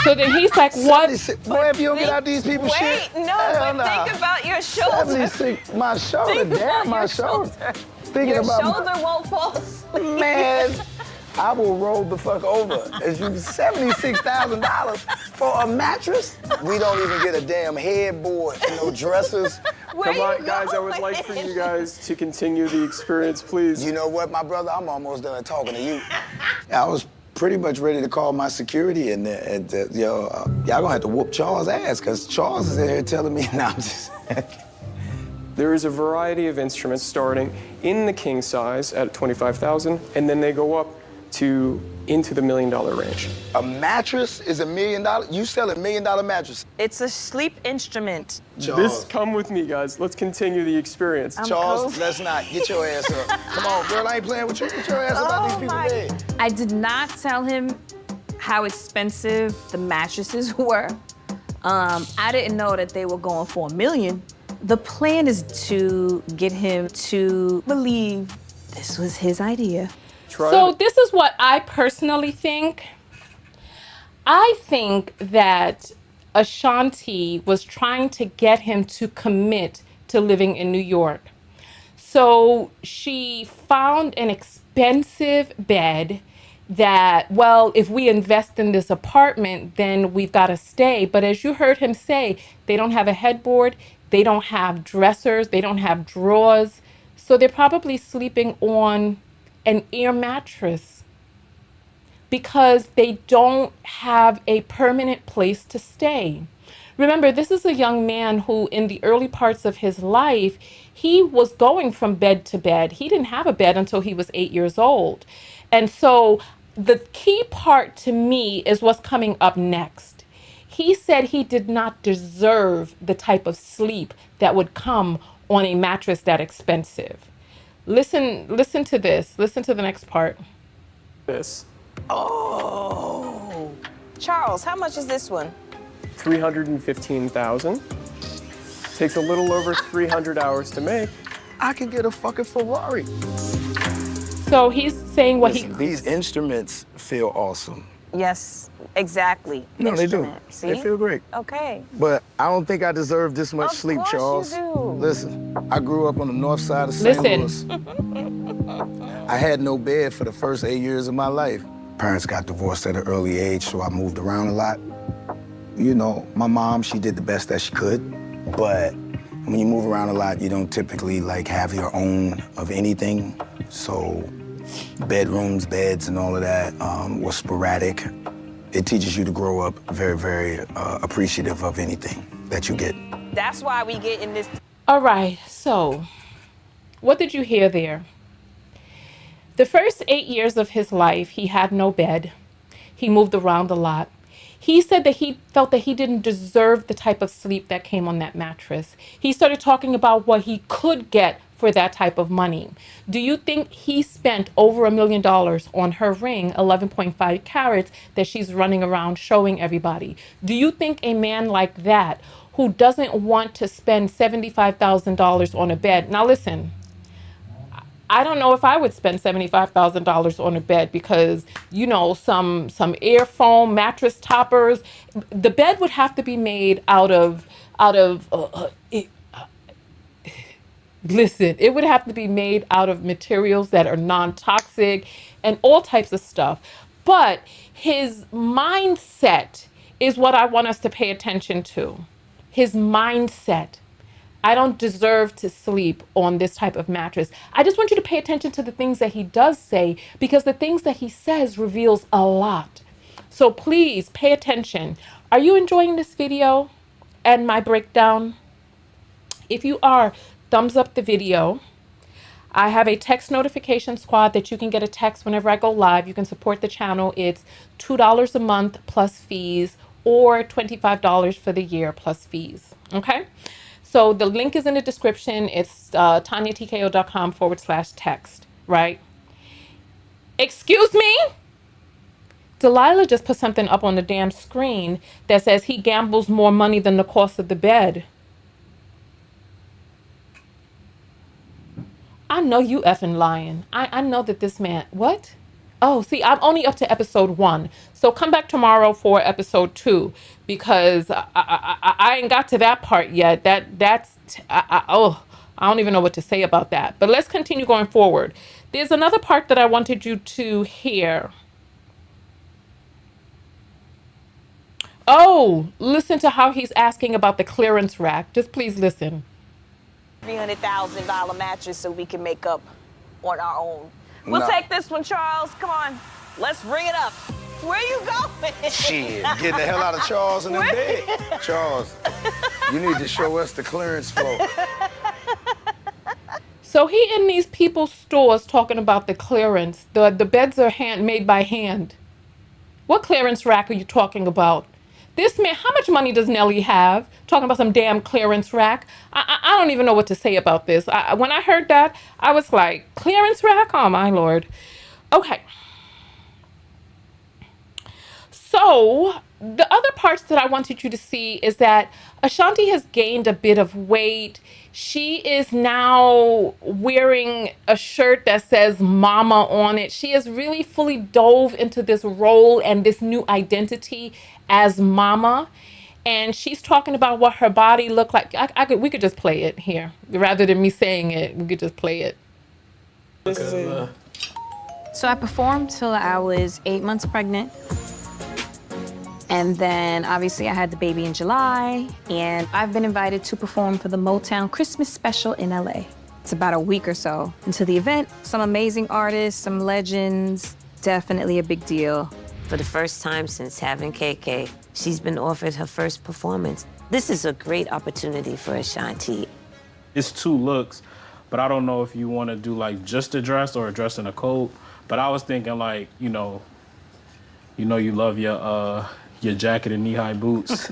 So then he's like, what? Boy, if you don't get out these people's shit. Wait, no, hell but nah. think about your shoulder. 76, my shoulder, Think about damn my your shoulder. shoulder. Thinking Your about shoulder won't fall asleep. Man, I will roll the fuck over. As you $76,000 for a mattress? We don't even get a damn headboard, no dressers. Come on, guys, I would like for you guys to continue the experience, please. You know what, my brother? I'm almost done talking to you. I was pretty much ready to call my security and y'all gonna have to whoop Charles' ass, because Charles is in here telling me, nah, I'm just... There is a variety of instruments starting in the king size at 25,000, and then they go up to into the $1 million range. A mattress is $1 million? You sell $1 million mattress? It's a sleep instrument. This, come with me, guys. Let's continue the experience. Charles, let's not. Get your ass up. Come on, girl, I ain't playing with you. Get your ass up out these people's bed. I did not tell him how expensive the mattresses were. I didn't know that they were going for $1 million. The plan is to get him to believe this was his idea. So this is what I personally think. I think that Ashanti was trying to get him to commit to living in New York. So she found an expensive bed that, well, if we invest in this apartment, then we've got to stay. But as you heard him say, they don't have a headboard, they don't have dressers, they don't have drawers. So they're probably sleeping on an air mattress because they don't have a permanent place to stay. Remember, this is a young man who, in the early parts of his life, he was going from bed to bed. He didn't have a bed until he was 8 years old. And so the key part to me is what's coming up next. He said he did not deserve the type of sleep that would come on a mattress that expensive. Listen to this. Listen to the next part. This. Oh. Charles, how much is this one? 315,000. Takes a little over 300 hours to make. I can get a fucking Ferrari. So he's saying what Listen, these instruments feel awesome. Yes, exactly. No, they do. Instrument. See? They feel great. Okay. But I don't think I deserve this much Of sleep, course Charles. you do. Listen, I grew up on the north side of St. Louis. I had no bed for the first 8 years of my life. Parents got divorced at an early age, so I moved around a lot. You know, my mom, she did the best that she could, but when you move around a lot, you don't typically like have your own of anything. So bedrooms, beds, and all of that was sporadic. It teaches you to grow up very, very appreciative of anything. that you get. That's why we get in this. All right, so what did you hear there? The first 8 years of his life, he had no bed. He moved around a lot. He said that he felt that he didn't deserve the type of sleep that came on that mattress. He started talking about what he could get for that type of money. Do you think he spent over $1 million on her ring, 11.5 carats, that she's running around showing everybody? Do you think a man like that, who doesn't want to spend $75,000 on a bed? Now listen, I don't know if I would spend $75,000 on a bed because, you know, some air foam, mattress toppers. The bed would have to be made listen, it would have to be made out of materials that are non-toxic and all types of stuff. But his mindset is what I want us to pay attention to. His mindset. I don't deserve to sleep on this type of mattress. I just want you to pay attention to the things that he does say, because the things that he says reveals a lot. So please pay attention. Are you enjoying this video and my breakdown? If you are, thumbs up the video. I have a text notification squad that you can get a text whenever I go live. You can support the channel. It's $2 a month plus fees, or $25 for the year plus fees. Okay? So the link is in the description. It's TonyaTko.com/text, right? Excuse me? Delilah just put something up on the damn screen that says he gambles more money than the cost of the bed. I know you effing lying. I know that this man, what? Oh, see, I'm only up to episode 1. So come back tomorrow for episode 2, because I ain't got to that part yet. I don't even know what to say about that. But let's continue going forward. There's another part that I wanted you to hear. Oh, listen to how he's asking about the clearance rack. Just please listen. $300,000 mattress so we can make up on our own. We'll No. take this one, Charles. Come on. Let's ring it up. Where you going? Shit, getting the hell out of Charles and them bed. Charles, you need to show us the clearance floor. So he in these people's stores talking about the clearance. The beds are made by hand. What clearance rack are you talking about? This man, how much money does Nelly have? Talking about some damn clearance rack. I don't even know what to say about this. When I heard that, I was like, clearance rack? Oh, my Lord. Okay. So the other parts that I wanted you to see is that Ashanti has gained a bit of weight. She is now wearing a shirt that says mama on it. She has really fully dove into this role and this new identity as mama. And she's talking about what her body looked like. We could just play it here. Rather than me saying it, we could just play it. So I performed till I was 8 months pregnant. And then obviously I had the baby in July, and I've been invited to perform for the Motown Christmas special in LA. It's about a week or so into the event. Some amazing artists, some legends, definitely a big deal. For the first time since having KK, she's been offered her first performance. This is a great opportunity for Ashanti. It's 2 looks, but I don't know if you want to do like just a dress or a dress and a coat. But I was thinking like, you love your jacket and knee-high boots.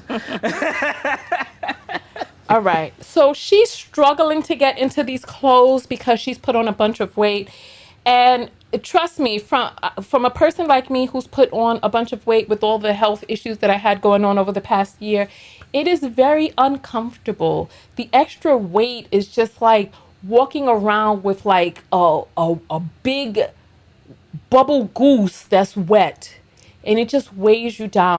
All right. So she's struggling to get into these clothes because she's put on a bunch of weight. And trust me, from a person like me who's put on a bunch of weight with all the health issues that I had going on over the past year, it is very uncomfortable. The extra weight is just like walking around with like a big bubble goose that's wet, and it just weighs you down.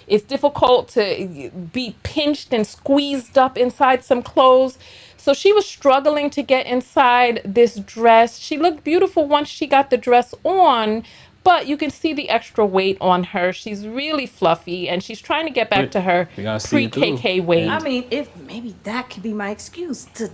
It's difficult to be pinched and squeezed up inside some clothes. So she was struggling to get inside this dress. She looked beautiful once she got the dress on, but you can see the extra weight on her. She's really fluffy, and she's trying to get back to her pre-KK weight. I mean, if maybe that could be my excuse to...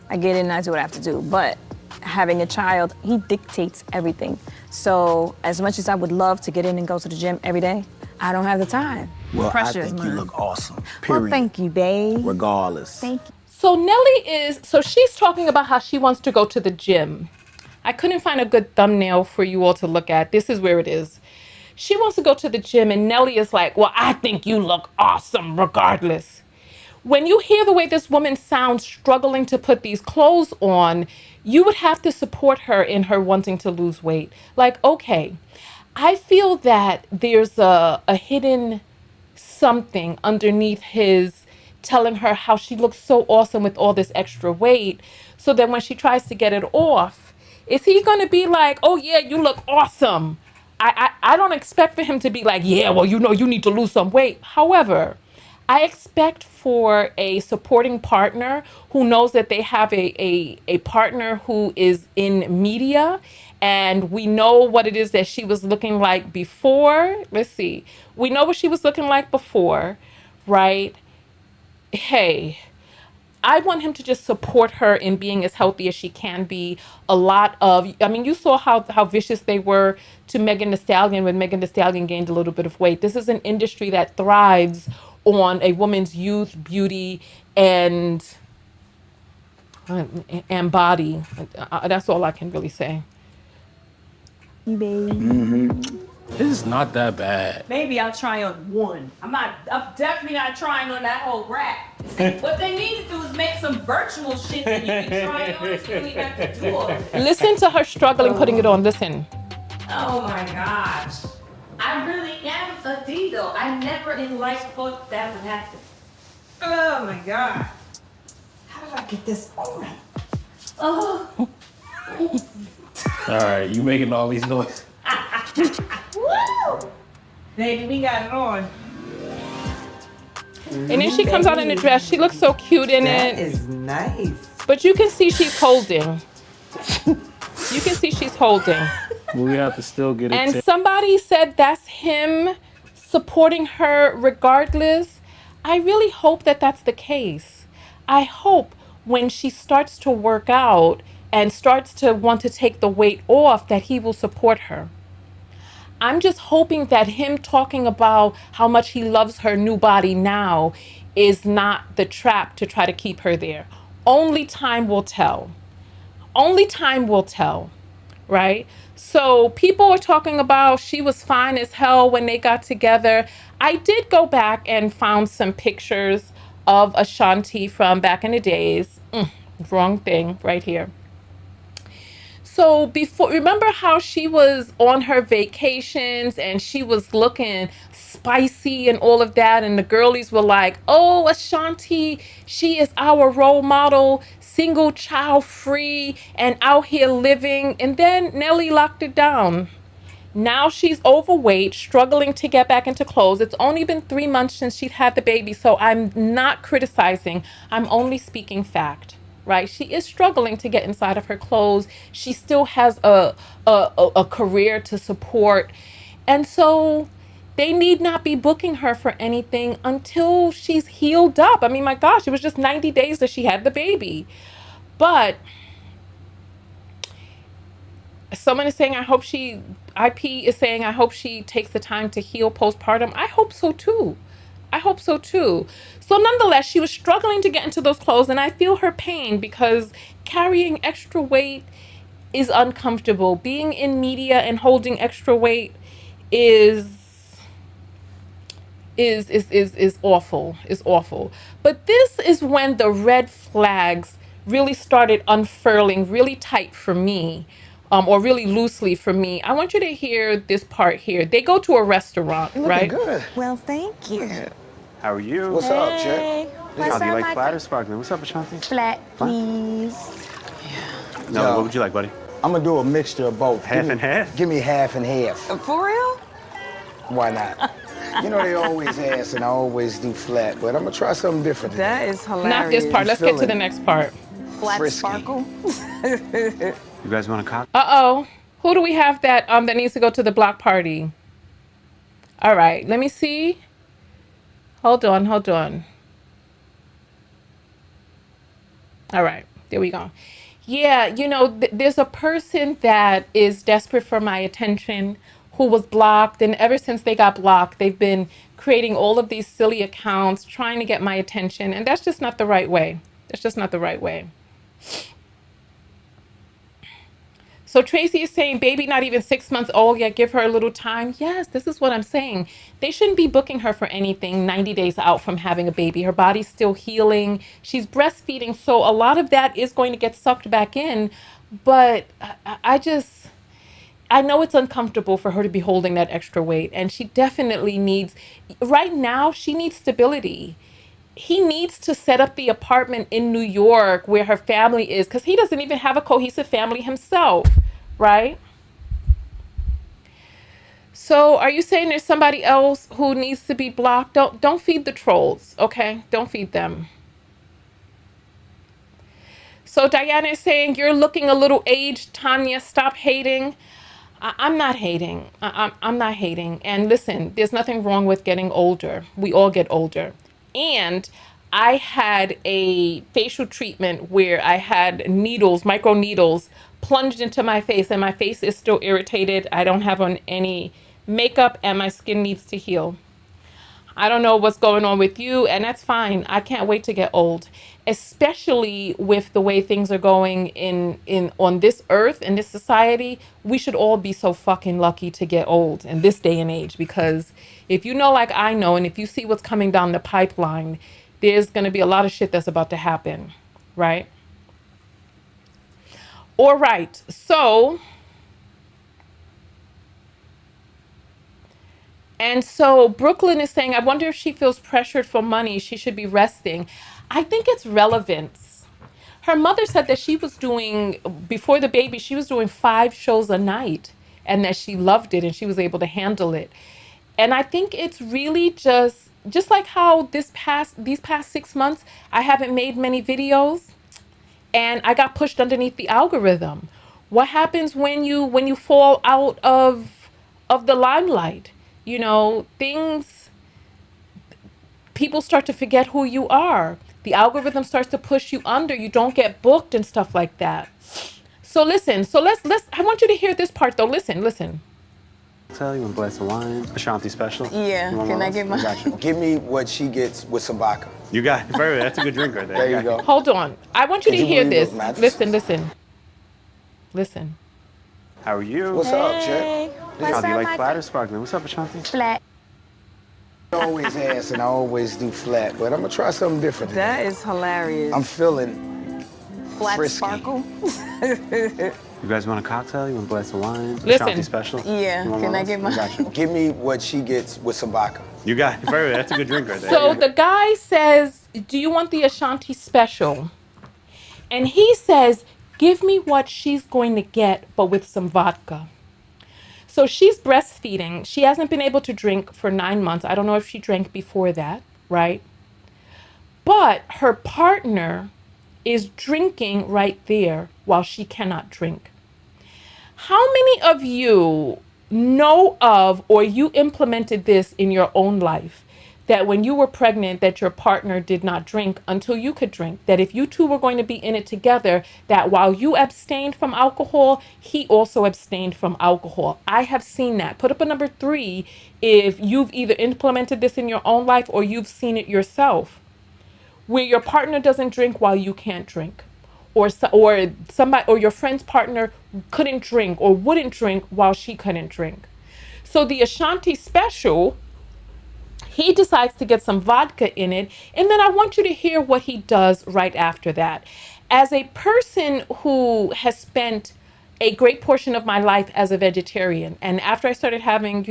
I get in and I do what I have to do, but having a child, he dictates everything. So as much as I would love to get in and go to the gym every day, I don't have the time. Well, Pressure I is think you mine. look awesome. Period. Well, thank you, babe. Regardless. Thank you. So she's talking about how she wants to go to the gym. I couldn't find a good thumbnail for you all to look at. This is where it is. She wants to go to the gym, and Nelly is like, well, I think you look awesome regardless. When you hear the way this woman sounds struggling to put these clothes on, you would have to support her in her wanting to lose weight. Like, okay, I feel that there's a hidden something underneath his telling her how she looks so awesome with all this extra weight. So then when she tries to get it off, is he going to be like, oh yeah, you look awesome? I don't expect for him to be like, yeah, well, you know, you need to lose some weight. However, I expect for a supporting partner who knows that they have a partner who is in media, and we know what it is that she was looking like before. Let's see. We know what she was looking like before, right? Hey, I want him to just support her in being as healthy as she can be. I mean, you saw how vicious they were to Megan Thee Stallion when Megan Thee Stallion gained a little bit of weight. This is an industry that thrives on a woman's youth, beauty, and body. That's all I can really say. This is not that bad. Maybe I'll try on one. I'm definitely not trying on that whole rack. What they need to do is make some virtual shit that you can try on so you don't even have to do all of it. Listen to her struggling putting it on. Listen. Oh my gosh. I really am a diva. I never in life thought that would happen. Oh my God. How did I get this on? Oh. All right, you making all these noises. Woo! Baby, we got it on. And then she comes out in a dress. She looks so cute in it. That is nice. But you can see she's holding. You can see she's holding. We have to still get it. And somebody said that's him supporting her regardless. I really hope that that's the case. I hope when she starts to work out and starts to want to take the weight off, that he will support her. I'm just hoping that him talking about how much he loves her new body now is not the trap to try to keep her there. Only time will tell. Only time will tell, right? So people are talking about she was fine as hell when they got together. I did go back and found some pictures of Ashanti from back in the days. Wrong thing right here. So remember how she was on her vacations and she was looking spicy and all of that, and the girlies were like, oh, Ashanti, she is our role model, single child free and out here living. And then Nelly locked it down. Now she's overweight, struggling to get back into clothes. It's only been 3 months since she had the baby, so I'm not criticizing. I'm only speaking fact. Right? She is struggling to get inside of her clothes. She still has a career to support. And so they need not be booking her for anything until she's healed up. I mean, my gosh, it was just 90 days that she had the baby. But someone is saying, IP is saying, I hope she takes the time to heal postpartum. I hope so too. I hope so too. So nonetheless, she was struggling to get into those clothes, and I feel her pain because carrying extra weight is uncomfortable. Being in media and holding extra weight is awful. Is awful. But this is when the red flags really started unfurling really tight for me. Or really loosely for me. I want you to hear this part here. They go to a restaurant, right? Good. Well, thank you. How are you? What's up, chick? What's Do you up, like flat or sparkling? What's up, Ashanti? Flat, please. No, Yo. what would you like, buddy? I'm gonna do a mixture of both. Half and half? Give me half and half. For real? Why not? You know they always ask, and I always do flat, but I'm gonna try something different today. That is hilarious. Not this part. Let's get to the next part. Flat Frisky. sparkle. You guys want a cocktail? Uh-oh. Who do we have that needs to go to the block party? All right, let me see. Hold on. All right, there we go. Yeah, you know, there's a person that is desperate for my attention who was blocked. And ever since they got blocked, they've been creating all of these silly accounts, trying to get my attention. And that's just not the right way. That's just not the right way. So Tracy is saying, baby, not even 6 months old yet, give her a little time. Yes, this is what I'm saying. They shouldn't be booking her for anything 90 days out from having a baby. Her body's still healing. She's breastfeeding. So a lot of that is going to get sucked back in. But I know it's uncomfortable for her to be holding that extra weight. And she definitely needs, right now, she needs stability. He needs to set up the apartment in New York where her family is, because he doesn't even have a cohesive family himself, right? So are you saying there's somebody else who needs to be blocked? Don't feed the trolls, okay? Don't feed them. So Diana is saying, you're looking a little aged, Tonya, stop hating. I'm not hating. I'm not hating. And listen, there's nothing wrong with getting older. We all get older. And I had a facial treatment where I had needles, micro needles, plunged into my face, and my face is still irritated. I don't have on any makeup, and my skin needs to heal. I don't know what's going on with you, and that's fine. I can't wait to get old, especially with the way things are going in on this earth, in this society. We should all be so fucking lucky to get old in this day and age, because if you know like I know, and if you see what's coming down the pipeline, there's going to be a lot of shit that's about to happen, right? All right, so... And so Brooklyn is saying, I wonder if she feels pressured for money. She should be resting. I think it's relevance. Her mother said that she was doing, before the baby, she was doing 5 shows a night, and that she loved it and she was able to handle it. And I think it's really just like how these past 6 months, I haven't made many videos and I got pushed underneath the algorithm. What happens when you fall out of the limelight? You know, people start to forget who you are. The algorithm starts to push you under. You don't get booked and stuff like that. So listen, I want you to hear this part though. Listen. Tell you want a glass of wine, Ashanti special. Yeah, can I get my... Got you. Give me what she gets with some vodka. You got it. Very, that's a good drink right there. There you go. Hold on. I want you to hear this. Listen. Listen. How are you? What's up, Chet? Ashanti, you like flat or sparkling? What's up, Ashanti? Flat. I always ask and I always do flat, but I'm gonna try something different today. That is hilarious. I'm feeling Flat frisky. sparkle. You guys want a cocktail? You want a glass of wine, Listen. Ashanti special. Yeah, can I get my... Got you. Give me what she gets with some vodka. You got it. Very, that's a good drink right there. So the guy says, do you want the Ashanti special? And he says, give me what she's going to get, but with some vodka. So she's breastfeeding. She hasn't been able to drink for 9 months. I don't know if she drank before that, right? But her partner is drinking right there while she cannot drink. How many of you know of, or you implemented this in your own life, that when you were pregnant, that your partner did not drink until you could drink? That if you two were going to be in it together, that while you abstained from alcohol, he also abstained from alcohol. I have seen that. Put up a number 3 if you've either implemented this in your own life or you've seen it yourself, where your partner doesn't drink while you can't drink, or somebody, or your friend's partner couldn't drink or wouldn't drink while she couldn't drink. So the Ashanti special, he decides to get some vodka in it, and then I want you to hear what he does right after that. As a person who has spent a great portion of my life as a vegetarian, and after I started having,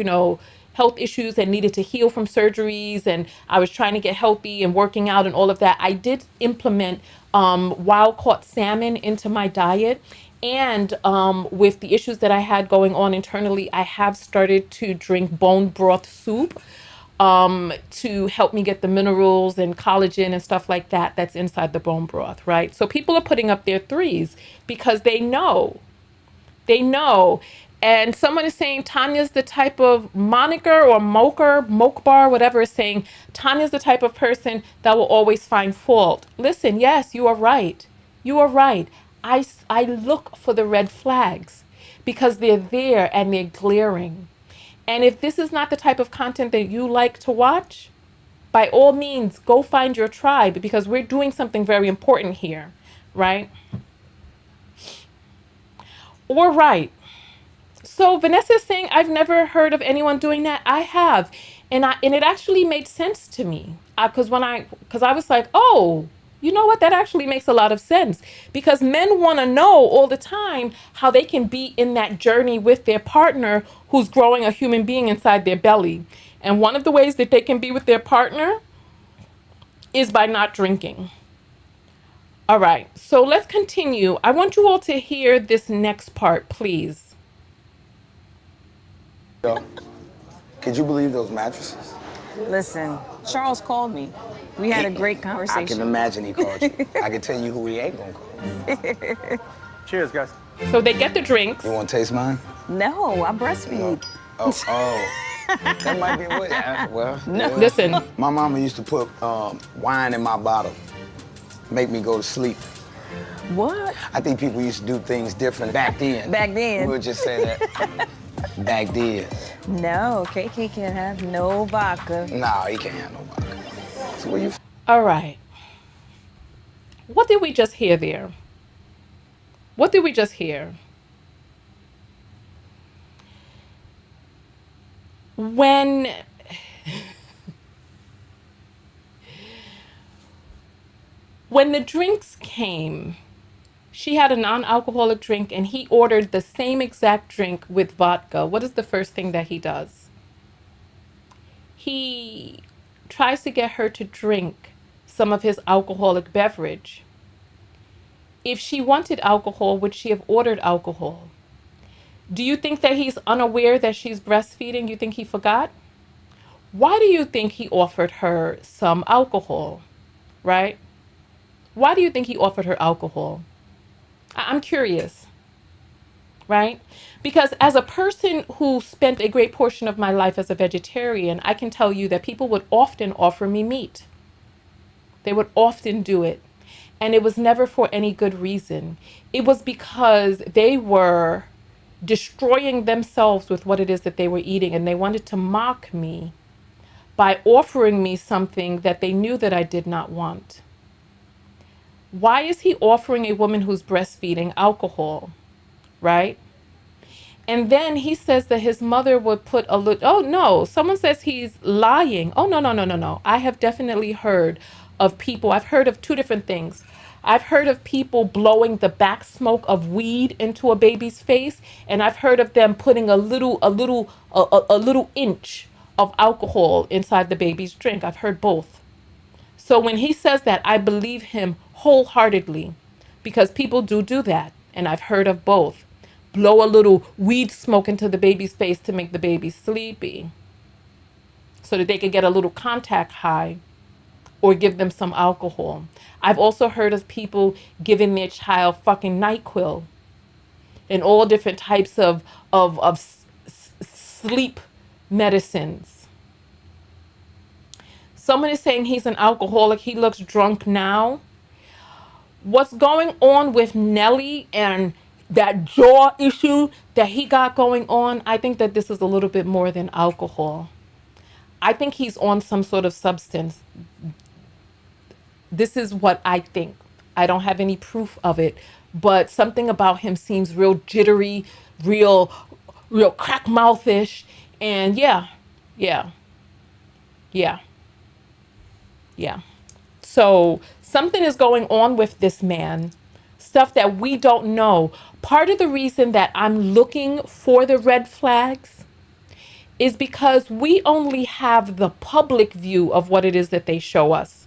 health issues and needed to heal from surgeries, and I was trying to get healthy and working out and all of that, I did implement wild caught salmon into my diet. And with the issues that I had going on internally, I have started to drink bone broth soup to help me get the minerals and collagen and stuff like that that's inside the bone broth, right? So people are putting up their 3s because they know. And someone is saying Tanya's the type of moniker or moke bar, whatever, is saying Tanya's the type of person that will always find fault. Listen, yes, you are right. I look for the red flags because they're there and they're glaring. And if this is not the type of content that you like to watch, by all means, go find your tribe, because we're doing something very important here, right? All right. So Vanessa's saying, I've never heard of anyone doing that. I have. And it actually made sense to me. Because I was like, oh, you know what? That actually makes a lot of sense. Because men want to know all the time how they can be in that journey with their partner who's growing a human being inside their belly. And one of the ways that they can be with their partner is by not drinking. All right, so let's continue. I want you all to hear this next part, please. Could you believe those mattresses? Listen, Charles called me. We had a great conversation. I can imagine he called you. I can tell you who he ain't gonna call. Cheers, guys. So they get the drinks. You want to taste mine? No, I breastfeed. Oh. That might be what. Well, No. yeah. Listen. My mama used to put wine in my bottle, make me go to sleep. What? I think people used to do things different back then. Back then. We'll just say that. Back then. No, KK can't have no vodka. No, he can't have no vodka. So what you? All right. What did we just hear there? What did we just hear? When the drinks came, she had a non-alcoholic drink and he ordered the same exact drink with vodka. What is the first thing that he does? He tries to get her to drink some of his alcoholic beverage. If she wanted alcohol, would she have ordered alcohol? Do you think that he's unaware that she's breastfeeding? You think he forgot? Why do you think he offered her some alcohol, right? Why do you think he offered her alcohol? I'm curious, right? Because as a person who spent a great portion of my life as a vegetarian, I can tell you that people would often offer me meat. They would often do it. And it was never for any good reason. It was because they were destroying themselves with what it is that they were eating, and they wanted to mock me by offering me something that they knew that I did not want. Why is he offering a woman who's breastfeeding alcohol, right? And then he says that his mother would put a little, oh no, someone says he's lying. Oh, no. I have definitely heard of people, I've heard of two different things. I've heard of people blowing the back smoke of weed into a baby's face, and I've heard of them putting a little inch of alcohol inside the baby's drink. I've heard both. So when he says that, I believe him wholeheartedly, because people do that, and I've heard of both. Blow a little weed smoke into the baby's face to make the baby sleepy, so that they could get a little contact high, or give them some alcohol. I've also heard of people giving their child fucking NyQuil and all different types of sleep medicines. Someone is saying he's an alcoholic. He looks drunk now. What's going on with Nelly and that jaw issue that he got going on? I think that this is a little bit more than alcohol. I think he's on some sort of substance. This is what I think. I don't have any proof of it, but something about him seems real jittery, real crack mouthish, and yeah. So something is going on with this man, stuff that we don't know. Part of the reason that I'm looking for the red flags is because we only have the public view of what it is that they show us.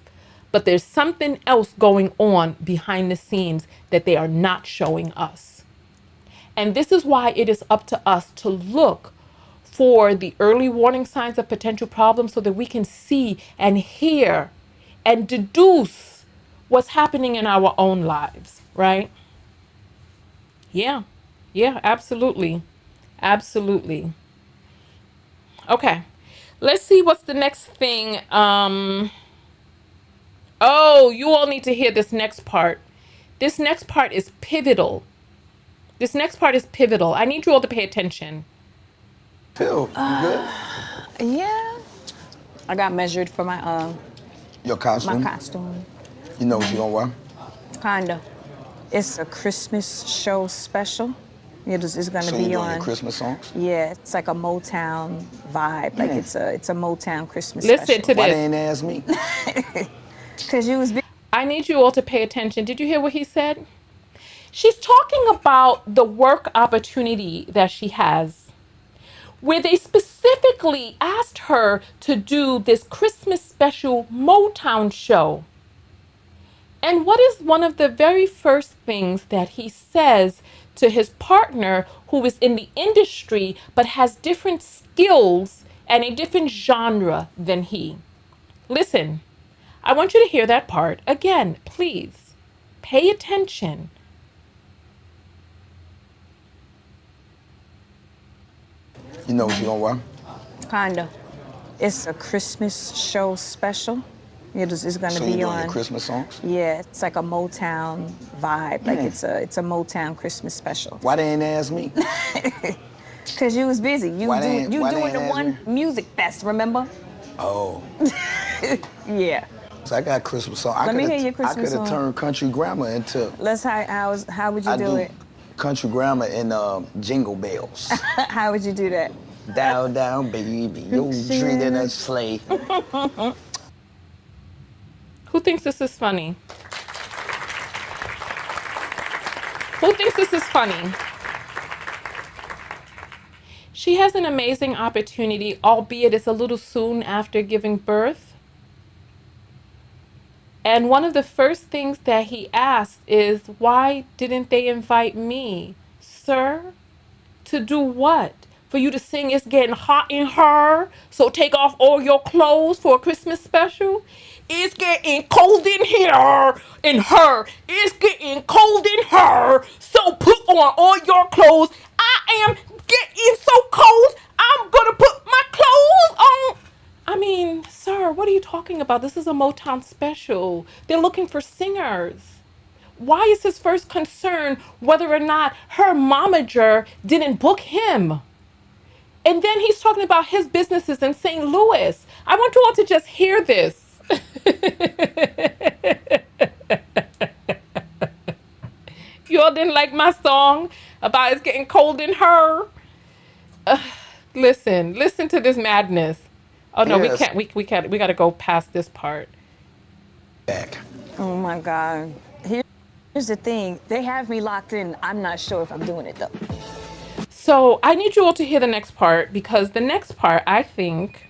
But there's something else going on behind the scenes that they are not showing us. And this is why it is up to us to look for the early warning signs of potential problems so that we can see and hear and deduce what's happening in our own lives, right? Yeah, absolutely. Okay, let's see what's the next thing. Oh, you all need to hear this next part. This next part is pivotal. I need you all to pay attention. Pill, you good? Yeah. I got measured for my Your costume? my costume. You know what you gonna wear? Kinda. It's a Christmas show special. It's gonna So be you doing on your Christmas songs? Yeah, it's like a Motown vibe. Like it's a Motown Christmas Listen special. to Why this. they ain't ask me? Cause you was I need you all to pay attention. Did you hear what he said? She's talking about the work opportunity that she has, where they specifically asked her to do this Christmas special Motown show. And what is one of the very first things that he says to his partner who is in the industry but has different skills and a different genre than he? Listen, I want you to hear that part again, please. Pay attention. You know what you gonna wear? kinda. It's a Christmas show special. It's gonna So be you doing on your Christmas songs? Yeah, it's like a Motown vibe. Like it's a Motown Christmas special. Why they ain't ask me? Cause you was busy. You Why they doing ain't the ask one me? music fest, remember? Oh. Yeah. So I got Christmas song. Let me hear your I Christmas could have song. turned country grammar into. How would you do it? Country grammar in Jingle Bells. How would you do that? Down, down, baby, you're treating a sleigh. Who thinks this is funny? Who thinks this is funny? She has an amazing opportunity, albeit it's a little soon after giving birth. And one of the first things that he asked is, why didn't they invite me? Sir, to do what? For you to sing It's Getting Hot in Her, so take off all your clothes for a Christmas special? It's getting cold in here, in her. It's getting cold in her, so put on all your clothes. I am getting so cold, I'm gonna put my clothes on. I mean, sir, what are you talking about? This is a Motown special. They're looking for singers. Why is his first concern whether or not her momager didn't book him? And then he's talking about his businesses in St. Louis. I want you all to just hear this. You all didn't like my song about it's getting cold in her? Listen to this madness. Oh no, Yes. we can't. We got to go past this part. Back. Oh my God. Here's the thing. They have me locked in. I'm not sure if I'm doing it though. So I need you all to hear the next part, because the next part, I think,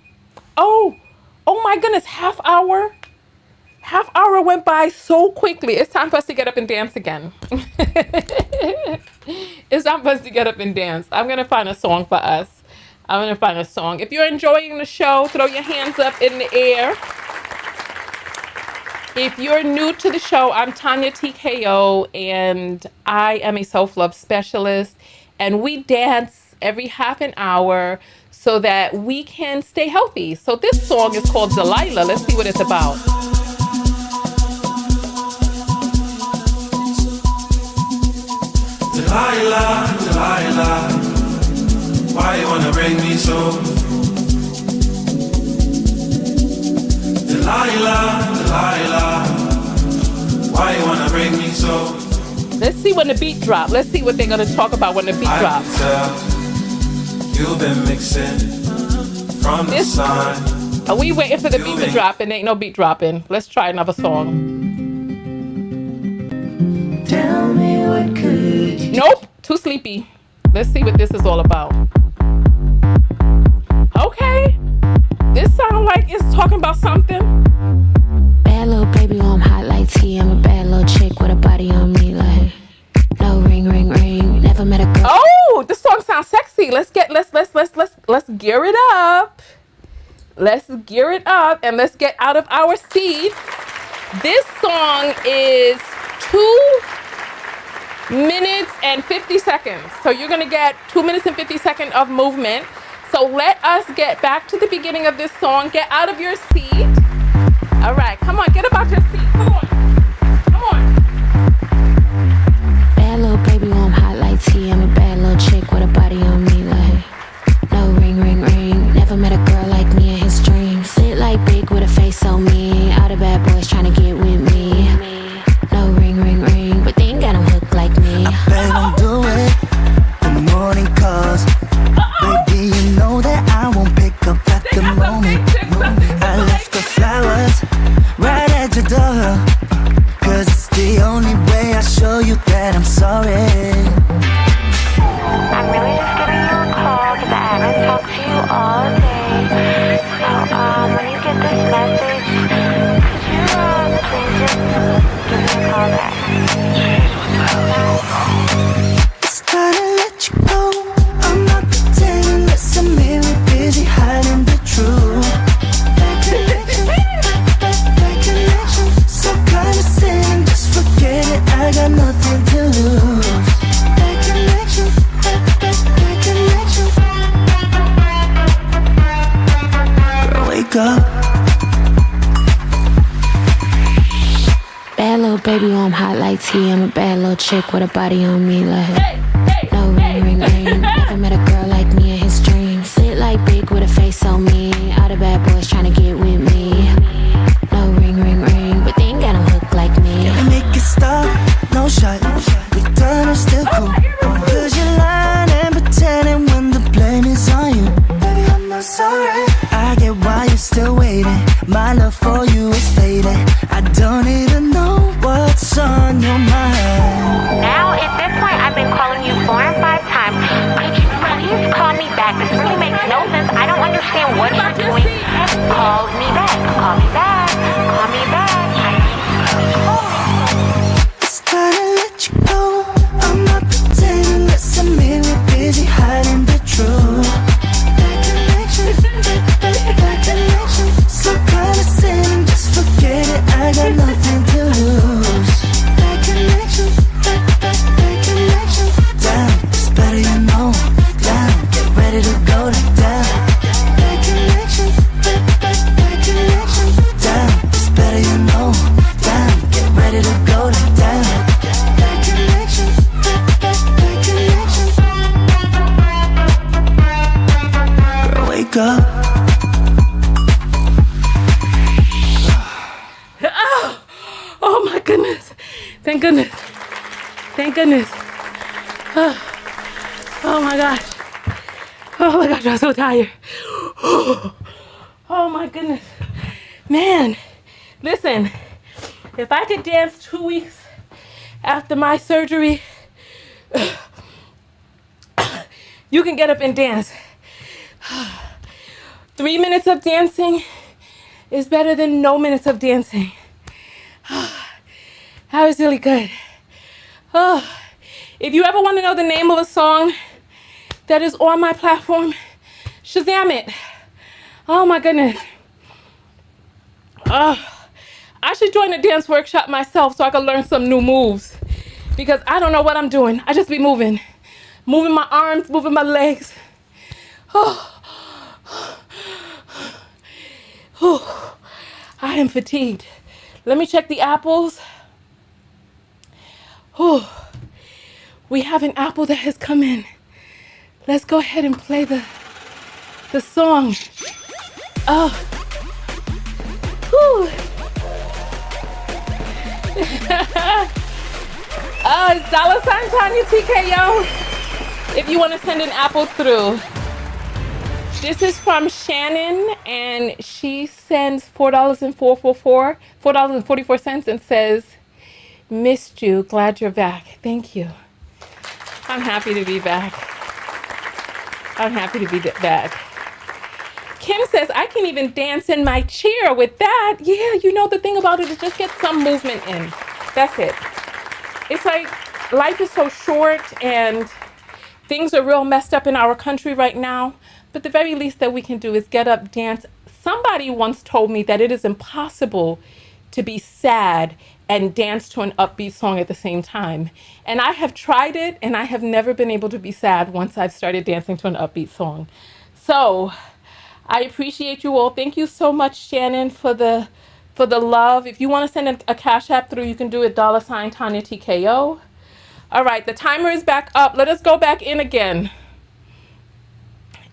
oh my goodness, half hour went by so quickly. It's time for us to get up and dance again. It's time for us to get up and dance. I'm going to find a song for us. I'm going to find a song. If you're enjoying the show, throw your hands up in the air. If you're new to the show, I'm Tonya Tko, and I am a self-love specialist. And we dance every half an hour so that we can stay healthy. So this song is called Delilah. Let's see what it's about. Delilah, Delilah, why you wanna bring me so? Delilah, Delilah, why you wanna bring me so? Let's see when the beat drop. Let's see what they're gonna talk about when the beat I drops. can tell you've been mixing from the sun. Are we waiting for the beat to drop and ain't no beat dropping? Let's try another song. Tell me what could you Nope, too sleepy. Let's see what this is all about. Okay, this sound like it's talking about something. Bad little baby, I'm hot like tea. I'm a bad little chick with a body on me like no ring, ring, ring. Never met a girl. Oh, this song sounds sexy. Let's gear it up. Let's gear it up and let's get out of our seats. This song is 2 minutes and 50 seconds. So you're gonna get 2 minutes and 50 seconds of movement. So let us get back to the beginning of this song. Get out of your seat. All right, come on, get up out your seat. Come on. Bad little baby, I'm hot like tea. I'm a bad little chick with a body on me like no ring, ring. little baby, I'm hot like tea. I'm a bad little chick with a body on me like. No ring, ring, ring. Never met a girl like me in his dreams. Sit like big with a face so mean. All the bad boys tryna get with me. No ring, ring, ring. But they ain't got no hook like me. Can we make it stop? No shot. We done, I'm still cool. Cause you're lying and pretending when the blame is on you. Baby, I'm not sorry. I get why you're still waiting. My love for you is fading. I don't even know what's on your mind. Now, at this point, I've been calling you 4 and 5 times. Could you please call me back? This really makes no sense. I don't understand what you're doing. Call me back. Call me back. Call me back. It's time to let you go. I'm not pretending. Listen, me, we're busy hiding the truth. That connection, that connection. So condescending, just forget it. I got nothing to lose. That connection, that connection. Damn, it's better you know. Damn, get ready to go like that. That connection, that connection. Damn, it's better you know. Damn, get ready to go like that. That connection, that connection. Girl, wake up. Oh my goodness. Thank goodness. Thank goodness. Oh my gosh. Oh my gosh, I'm so tired. Oh my goodness. Man, listen, if I could dance 2 weeks after my surgery, you can get up and dance. 3 minutes of dancing is better than no minutes of dancing. That was really good. Oh, if you ever want to know the name of a song that is on my platform, Shazam it. Oh my goodness. Oh, I should join a dance workshop myself so I can learn some new moves, because I don't know what I'm doing. I just be moving my arms, moving my legs. Oh. Oh. I am fatigued. Let me check the apples. Oh, we have an apple that has come in. Let's go ahead and play the song. Oh. Whew. Oh, it's $ Tonya TKO. If you want to send an apple through. This is from Shannon, and she sends $4.44 and says, "Missed you, glad you're back." Thank you. I'm happy to be back. I'm happy to be back. Kim says, "I can even dance in my chair with that." Yeah, you know, the thing about it is just get some movement in. That's it. It's like life is so short and things are real messed up in our country right now. But the very least that we can do is get up, dance. Somebody once told me that it is impossible to be sad and dance to an upbeat song at the same time. And I have tried it, and I have never been able to be sad once I've started dancing to an upbeat song. So I appreciate you all. Thank you so much, Shannon, for the love. If you want to send a Cash App through, you can do it $ Tonya TKO. All right, the timer is back up. Let us go back in again.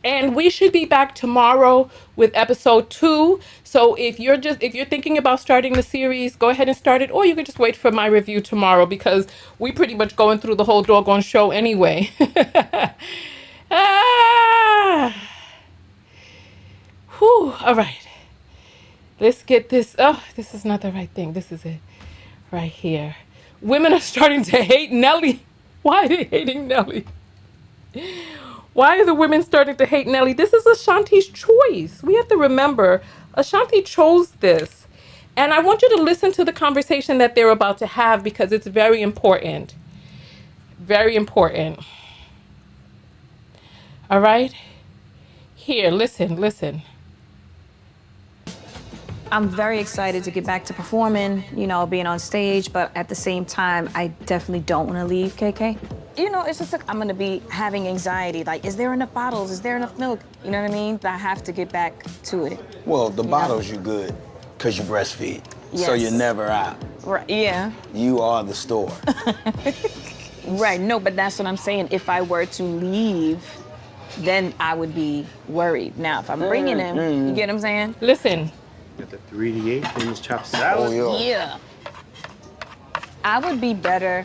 And we should be back tomorrow with episode 2. So if you're thinking about starting the series, go ahead and start it, or you can just wait for my review tomorrow, because we pretty much going through the whole doggone show anyway. Whew. All right. Let's get this. Oh, this is not the right thing. This is it right here. Women are starting to hate Nelly. Why are they hating Nelly? Why are the women starting to hate Nelly? This is Ashanti's choice. We have to remember, Ashanti chose this. And I want you to listen to the conversation that they're about to have, because it's very important. Very important. All right? Here, listen. I'm very excited to get back to performing, you know, being on stage, but at the same time, I definitely don't want to leave, KK. You know, it's just like I'm gonna be having anxiety. Like, is there enough bottles? Is there enough milk? You know what I mean? I have to get back to it. Well, the bottles you good. Because you breastfeed. So Yes. you're never out. Right. Yeah. You are the store. Right. No, but that's what I'm saying. If I were to leave, then I would be worried. Now, if I'm bringing him, you get what I'm saying? Listen. Got the 3D8 famous chopped salad. Yeah. I would be better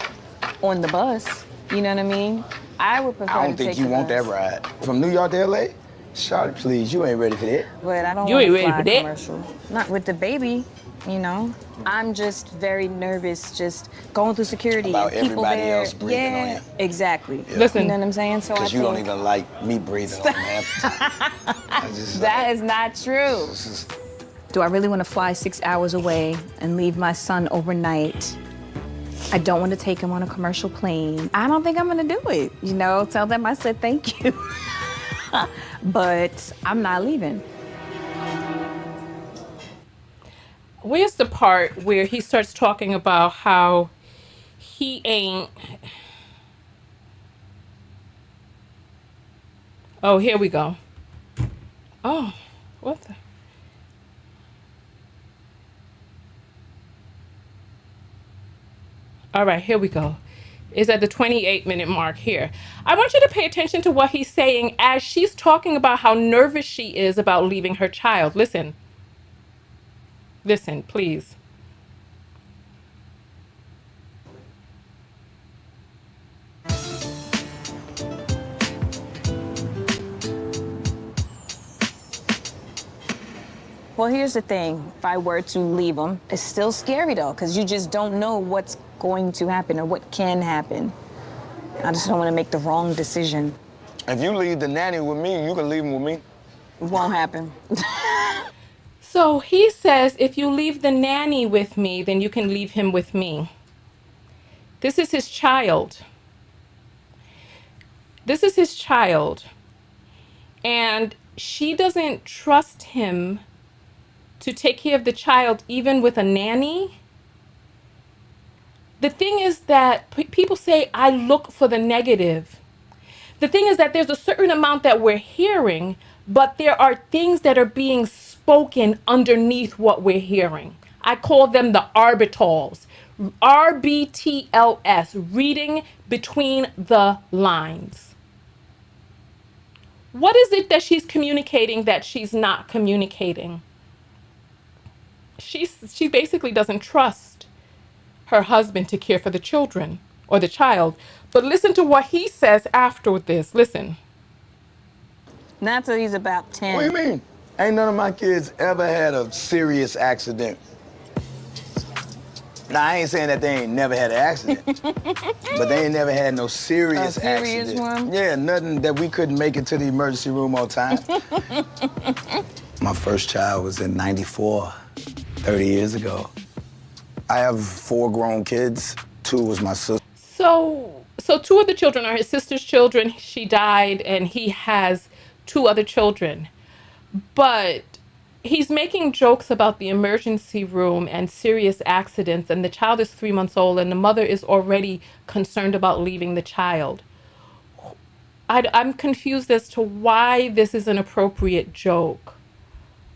on the bus. You know what I mean? I would prefer I don't to think take you the want bus. that ride. From New York to LA? Shawty, please, you ain't ready for that. But I don't You want ain't to ready fly for that? commercial. Not with the baby, you know. I'm just very nervous, just going through security About and people everybody there. else breathing on you. Exactly. Listen. You know what I'm saying? So I Because you think don't even like me breathing on half the time. I just, that is not true. this is- Do I really want to fly 6 hours away and leave my son overnight? I don't want to take him on a commercial plane. I don't think I'm gonna do it. You know, tell them I said thank you. But I'm not leaving. Where's the part where he starts talking about how he ain't... Oh, here we go. Oh, what the... All right, here we go. It's at the 28-minute mark here. I want you to pay attention to what he's saying as she's talking about how nervous she is about leaving her child. Listen. Listen, please. Well, here's the thing. If I were to leave him, it's still scary though, because you just don't know what's going to happen or what can happen. I just don't want to make the wrong decision. If you leave the nanny with me, you can leave him with me. It won't happen. So he says, if you leave the nanny with me, then you can leave him with me. This is his child. This is his child. And she doesn't trust him to take care of the child, even with a nanny. The thing is that people say, I look for the negative. The thing is that there's a certain amount that we're hearing, but there are things that are being spoken underneath what we're hearing. I call them the arbitals. RBTLS, reading between the lines. What is it that she's communicating that she's not communicating? She basically doesn't trust her husband to care for the children or the child. But listen to what he says after this. Listen. Not till he's about 10. What do you mean? Ain't none of my kids ever had a serious accident. Now, I ain't saying that they ain't never had an accident, but they ain't never had no serious accident. One? Yeah, nothing that we couldn't make it to the emergency room on time. My first child was in '94, 30 years ago. I have 4 grown kids. 2 was my sister. So 2 of the children are his sister's children. She died, and he has 2 other children. But he's making jokes about the emergency room and serious accidents, and the child is 3 months old, and the mother is already concerned about leaving the child. I'm confused as to why this is an appropriate joke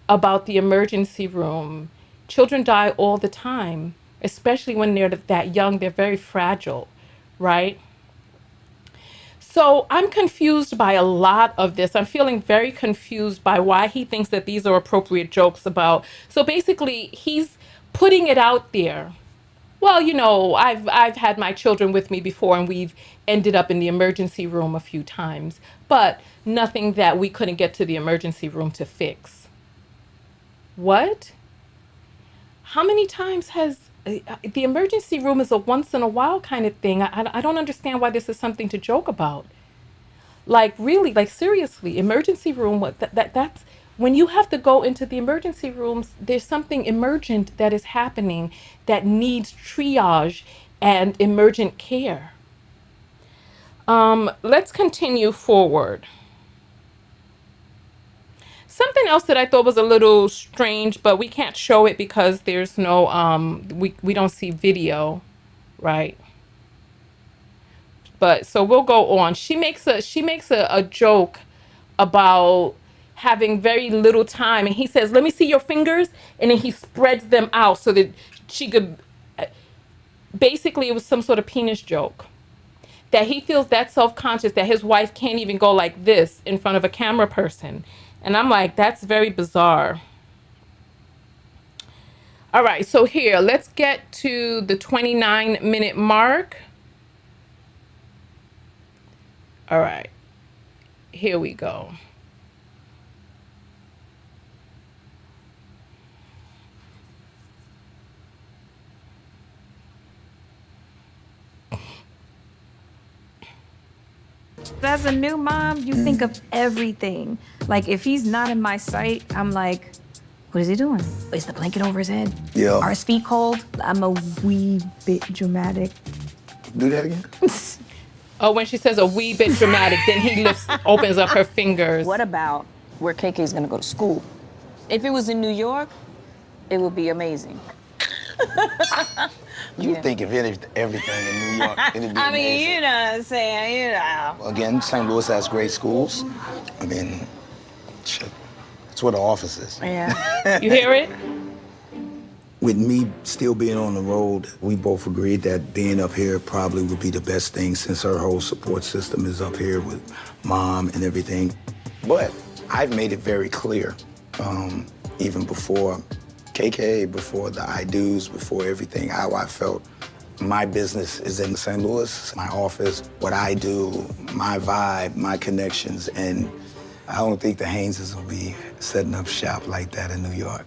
about the emergency room. Children die all the time, especially when they're that young. They're very fragile, right? So I'm confused by a lot of this. I'm feeling very confused by why he thinks that these are appropriate jokes about. So basically, he's putting it out there. Well, you know, I've had my children with me before, and we've ended up in the emergency room a few times, but nothing that we couldn't get to the emergency room to fix. What? How many times has the emergency room is a once in a while kind of thing. I don't understand why this is something to joke about. Like really, like seriously, emergency room, that's when you have to go into the emergency rooms, there's something emergent that is happening that needs triage and emergent care. Let's continue forward. Something else that I thought was a little strange, but we can't show it because there's no, we don't see video, right? But so we'll go on. She makes a joke about having very little time, and he says, let me see your fingers, and then he spreads them out so that she could, basically it was some sort of penis joke, that he feels that self-conscious that his wife can't even go like this in front of a camera person. And I'm like, that's very bizarre. All right, so here, let's get to the 29-minute mark. All right, here we go. As a new mom, you think of everything. Like, if he's not in my sight, I'm like, what is he doing? Is the blanket over his head? Yeah. Are his feet cold? I'm a wee bit dramatic. Do that again? Oh, when she says a wee bit dramatic, then he opens up her fingers. What about where KK's gonna go to school? If it was in New York, it would be amazing. You think of everything in New York, it'd be I mean, amazing. you know what I'm saying, you know. Again, St. Louis has great schools. I mean, shit, that's where the office is. Yeah. You hear it? With me still being on the road, we both agreed that being up here probably would be the best thing since her whole support system is up here with Mom and everything. But I've made it very clear, even before KK, before the I do's, before everything, how I felt. My business is in St. Louis, my office, what I do, my vibe, my connections, and I don't think the Hayneses will be setting up shop like that in New York.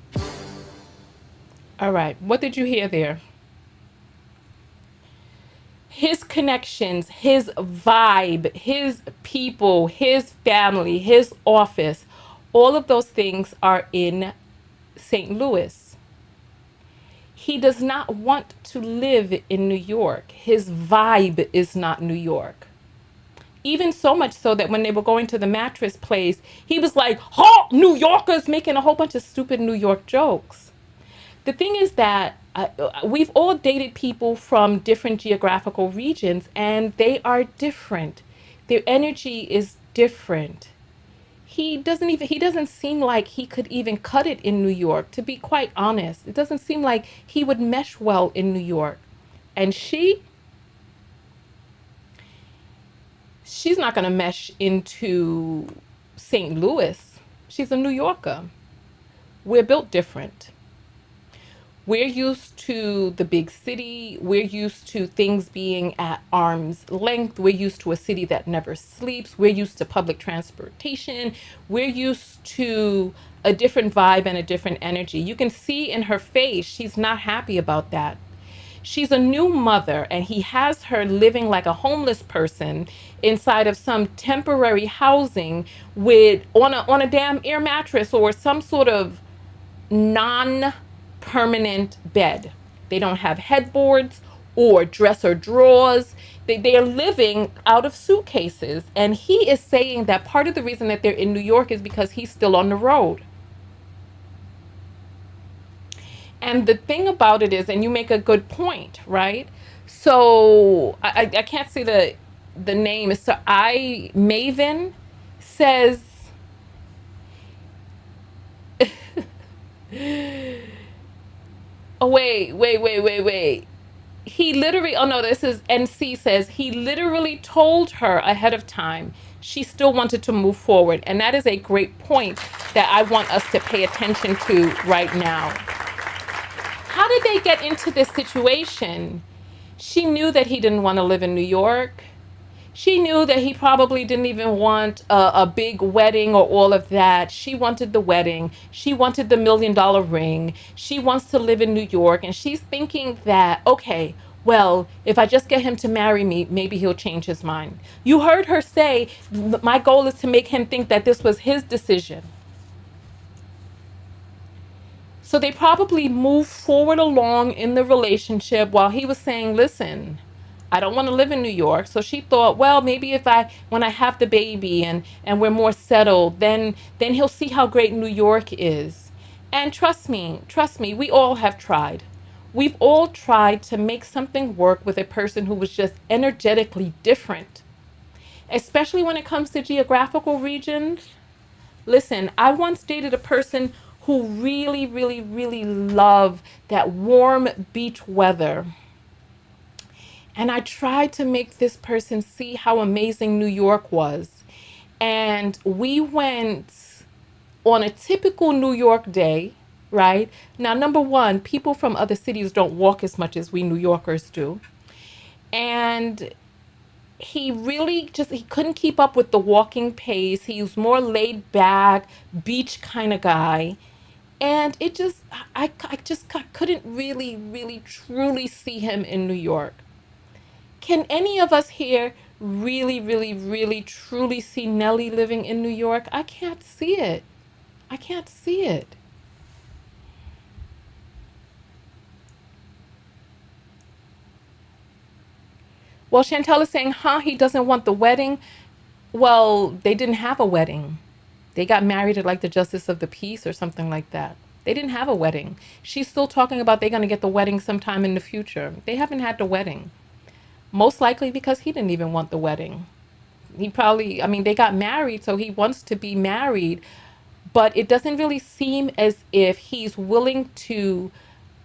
All right, what did you hear there? His connections, his vibe, his people, his family, his office, all of those things are in St. Louis. He does not want to live in New York. His vibe is not New York. Even so much so that when they were going to the mattress place, he was like, "Halt, New Yorkers," making a whole bunch of stupid New York jokes. The thing is that we've all dated people from different geographical regions, and they are different. Their energy is different. He doesn't seem like he could even cut it in New York, to be quite honest. It doesn't seem like he would mesh well in New York. And she's not going to mesh into St. Louis. She's a New Yorker. We're built different. We're used to the big city. We're used to things being at arm's length. We're used to a city that never sleeps. We're used to public transportation. We're used to a different vibe and a different energy. You can see in her face, she's not happy about that. She's a new mother, and he has her living like a homeless person inside of some temporary housing with on a damn air mattress or some sort of non-permanent bed. They don't have headboards or dresser drawers. They are living out of suitcases. And he is saying that part of the reason that they're in New York is because he's still on the road. And the thing about it is, and you make a good point, right? So I can't see the name. So Maven says, oh, wait. He literally, oh no, this is NC says, he literally told her ahead of time she still wanted to move forward. And that is a great point that I want us to pay attention to right now. How did they get into this situation? She knew that he didn't want to live in New York. She knew that he probably didn't even want a big wedding or all of that. She wanted the wedding. She wanted the $1 million ring. She wants to live in New York. And she's thinking that, okay, well, if I just get him to marry me, maybe he'll change his mind. You heard her say, my goal is to make him think that this was his decision. So they probably moved forward along in the relationship while he was saying, listen, I don't want to live in New York. So she thought, well, maybe when I have the baby and we're more settled, then he'll see how great New York is. And trust me, we all have tried. We've all tried to make something work with a person who was just energetically different. Especially when it comes to geographical regions. Listen, I once dated a person who really, really, really loved that warm beach weather. And I tried to make this person see how amazing New York was. And we went on a typical New York day, right? Now, number one, people from other cities don't walk as much as we New Yorkers do. And he really he couldn't keep up with the walking pace. He was more laid back, beach kind of guy. And it just, I couldn't really, really, truly see him in New York. Can any of us here really, really, really, truly see Nelly living in New York? I can't see it. I can't see it. Well, Chantel is saying, he doesn't want the wedding. Well, they didn't have a wedding. They got married at like the Justice of the Peace or something like that. They didn't have a wedding. She's still talking about they're going to get the wedding sometime in the future. They haven't had the wedding. Most likely because he didn't even want the wedding. He probably, they got married, so he wants to be married. But it doesn't really seem as if he's willing to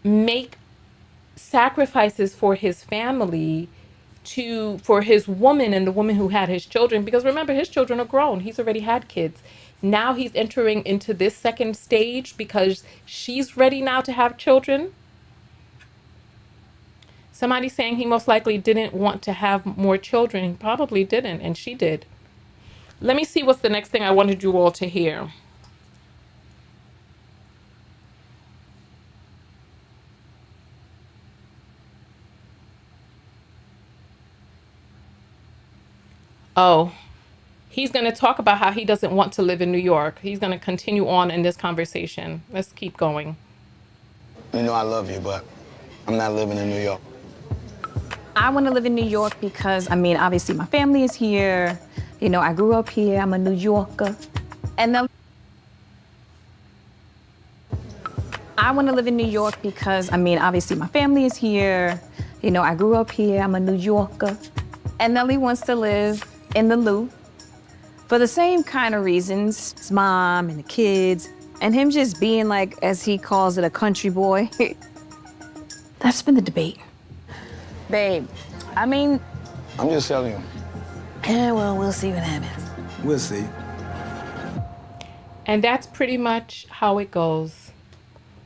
make sacrifices for his family, for his woman and the woman who had his children. Because remember, his children are grown. He's already had kids. Now he's entering into this second stage because she's ready now to have children. Somebody's saying he most likely didn't want to have more children. He probably didn't, and she did. Let me see what's the next thing I wanted you all to hear. Oh, he's going to talk about how he doesn't want to live in New York. He's going to continue on in this conversation. Let's keep going. You know I love you, but I'm not living in New York. I want to live in New York because, obviously my family is here. I grew up here. I'm a New Yorker. And then I want to live in New York because, obviously my family is here. I grew up here. I'm a New Yorker. And Nelly wants to live in the Lou for the same kind of reasons. His mom and the kids, and him just being like, as he calls it, a country boy. That's been the debate. Babe, I'm just telling you. Yeah, well, we'll see what happens. We'll see. And that's pretty much how it goes.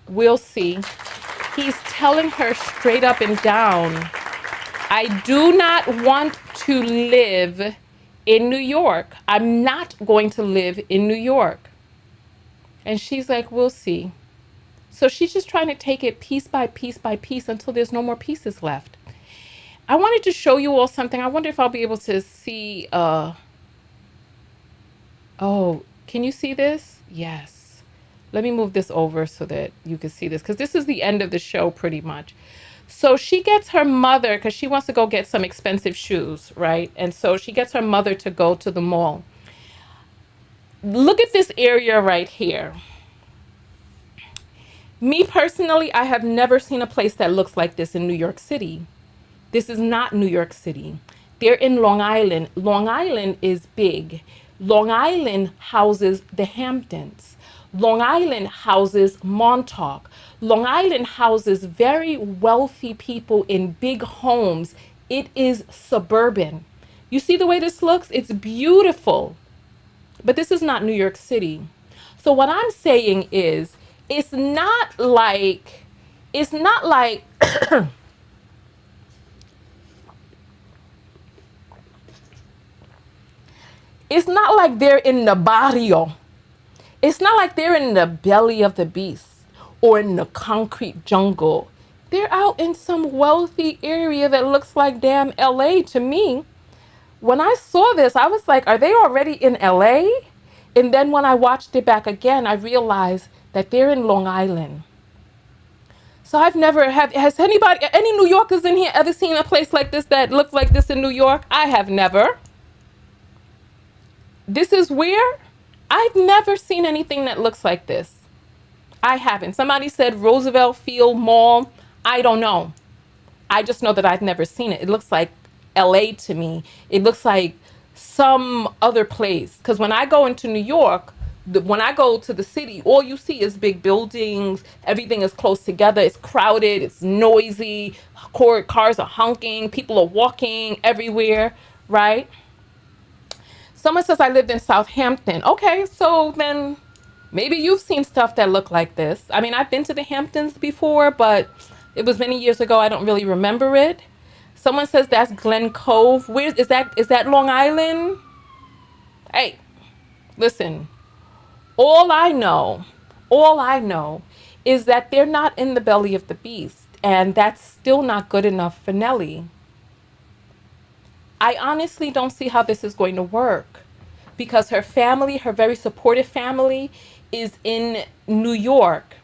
We'll see. He's telling her straight up and down, I do not want to live in New York. I'm not going to live in New York. And she's like, we'll see. So she's just trying to take it piece by piece by piece until there's no more pieces left. I wanted to show you all something. I wonder if I'll be able to see. Oh, can you see this? Yes. Let me move this over so that you can see this, because this is the end of the show pretty much. So she gets her mother, because she wants to go get some expensive shoes, right? And so she gets her mother to go to the mall. Look at this area right here. Me personally, I have never seen a place that looks like this in New York City. This is not New York City. They're in Long Island. Long Island is big. Long Island houses the Hamptons. Long Island houses Montauk. Long Island houses very wealthy people in big homes. It is suburban. You see the way this looks? It's beautiful. But this is not New York City. So what I'm saying is, it's not like it's not like they're in the barrio. It's not like they're in the belly of the beast or in the concrete jungle. They're out in some wealthy area that looks like damn LA to me. When I saw this, I was like, are they already in LA? And then when I watched it back again, I realized that they're in Long Island. So has any New Yorkers in here ever seen a place like this that looks like this in New York? I have never. This is where I've never seen anything that looks like this. I haven't. Somebody said Roosevelt Field Mall. I don't know. I just know that I've never seen it. It looks like LA to me. It looks like some other place. Because when I go into New York, when I go to the city, all you see is big buildings. Everything is close together. It's crowded. It's noisy. Cars are honking. People are walking everywhere, right? Someone says I lived in Southampton. Okay, so then maybe you've seen stuff that look like this. I mean, I've been to the Hamptons before, but it was many years ago. I don't really remember it. Someone says that's Glen Cove. Where is that? Is that Long Island? Hey, listen. All I know is that they're not in the belly of the beast, and that's still not good enough for Nelly. I honestly don't see how this is going to work because her family, her very supportive family, is in New York,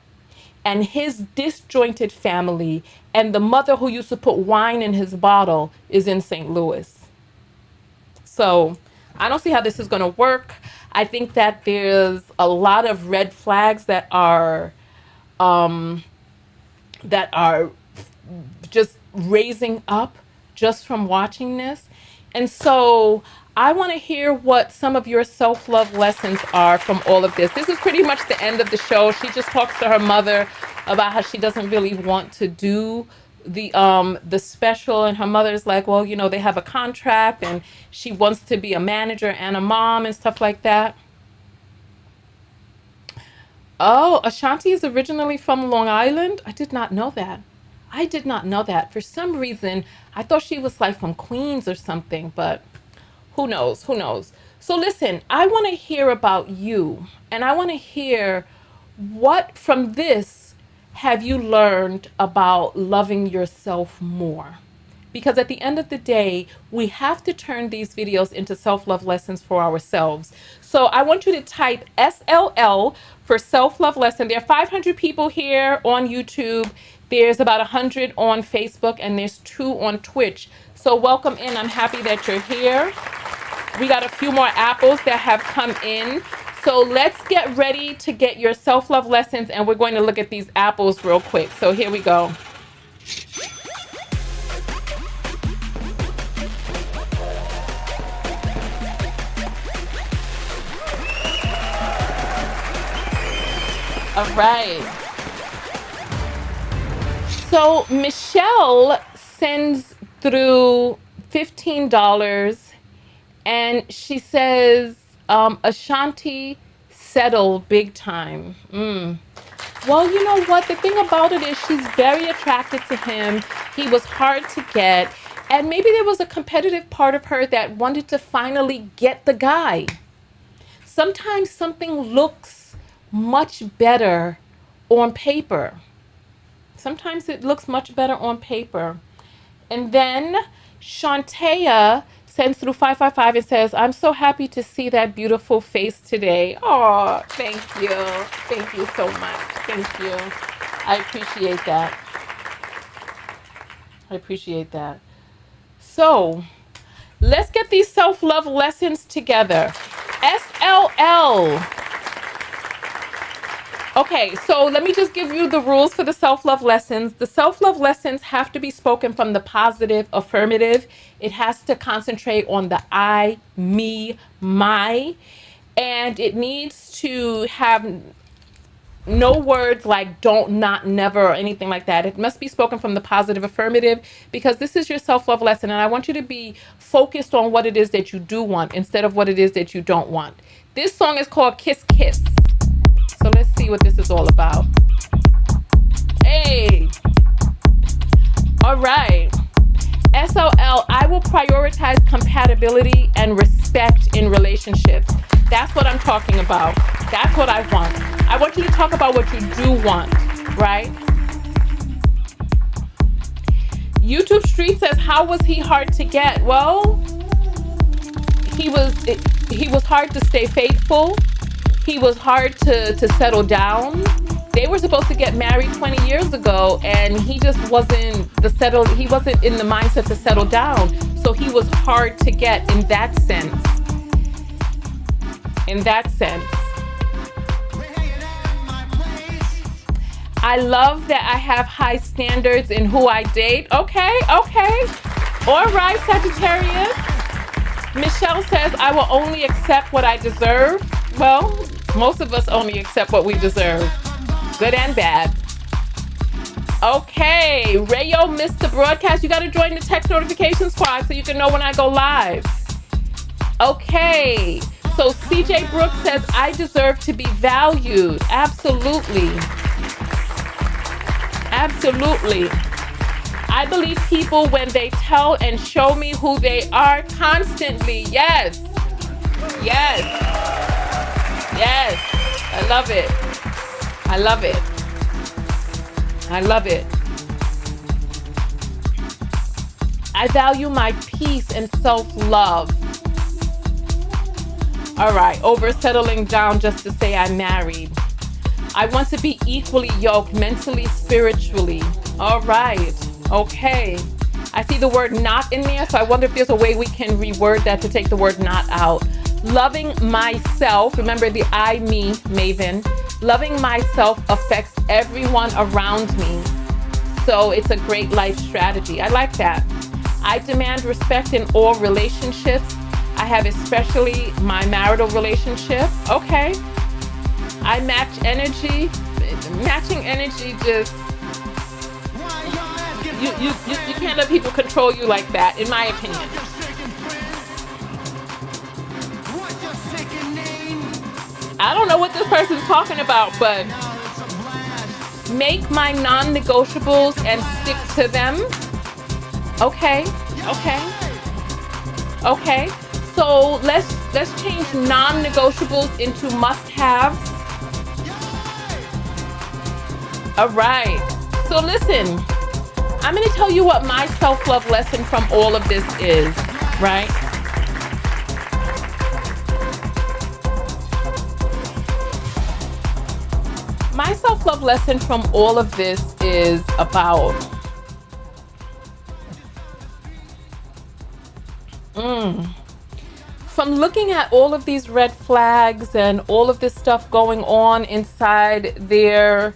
and his disjointed family and the mother who used to put wine in his bottle is in St. Louis. So I don't see how this is going to work. I think that there's a lot of red flags that are just raising up just from watching this. And so I want to hear what some of your self-love lessons are from all of this. This is pretty much the end of the show. She just talks to her mother about how she doesn't really want to do the special, and her mother's like, well, you know, they have a contract and she wants to be a manager and a mom and stuff like that. Oh, Ashanti is originally from Long Island? I did not know that. For some reason, I thought she was like from Queens or something, but who knows? So listen, I want to hear about you, and I want to hear what from this have you learned about loving yourself more? Because at the end of the day, we have to turn these videos into self-love lessons for ourselves. So I want you to type SLL for self-love lesson. There are 500 people here on YouTube. There's about 100 on Facebook, and there's 2 on Twitch. So welcome in. I'm happy that you're here. We got a few more apples that have come in. So let's get ready to get your self-love lessons, and we're going to look at these apples real quick. So here we go. All right. So Michelle sends through $15, and she says, Ashanti settled big time. Well, you know what? The thing about it is she's very attracted to him. He was hard to get. And maybe there was a competitive part of her that wanted to finally get the guy. Sometimes something looks much better on paper. Sometimes it looks much better on paper. And then Shantea sends through 555 and says, I'm so happy to see that beautiful face today. Oh, thank you. Thank you so much. Thank you. I appreciate that. So let's get these self-love lessons together. SLL. Okay, so let me just give you the rules for the self-love lessons. The self-love lessons have to be spoken from the positive affirmative. It has to concentrate on the I, me, my, and it needs to have no words like don't, not, never, or anything like that. It must be spoken from the positive affirmative because this is your self-love lesson, and I want you to be focused on what it is that you do want instead of what it is that you don't want. This song is called Kiss Kiss. So let's see what this is all about. Hey. All right. SOL, I will prioritize compatibility and respect in relationships. That's what I'm talking about. That's what I want. I want you to talk about what you do want, right? YouTube Street says, how was he hard to get? Well, he was hard to stay faithful. He was hard to settle down. They were supposed to get married 20 years ago, and he just wasn't he wasn't in the mindset to settle down. So he was hard to get in that sense. I love that I have high standards in who I date. Okay. All right, Sagittarius. Michelle says, I will only accept what I deserve. Well, Most of us only accept what we deserve, good and bad. Okay, Rayo missed the broadcast. You got to join the text notification squad so you can know when I go live. Okay, so CJ Brooks says, I deserve to be valued. Absolutely. Absolutely. I believe people when they tell and show me who they are constantly. Yes. Yes. Yes. I love it. I love it. I love it. I value my peace and self-love. All right, over settling down just to say I'm married. I want to be equally yoked mentally, spiritually. All right, okay. I see the word not in there, so I wonder if there's a way we can reword that to take the word not out. Loving myself, remember the I, me, Maven. Loving myself affects everyone around me. So it's a great life strategy. I like that. I demand respect in all relationships. I have especially my marital relationship. Okay. I match energy. Matching energy just, you can't let people control you like that, in my opinion. I don't know what this person's talking about, but make my non-negotiables and stick to them. Okay, okay, okay. So let's change non-negotiables into must-haves. All right. So listen, I'm going to tell you what my self-love lesson from all of this is, right? My self-love lesson from all of this is about from looking at all of these red flags and all of this stuff going on inside their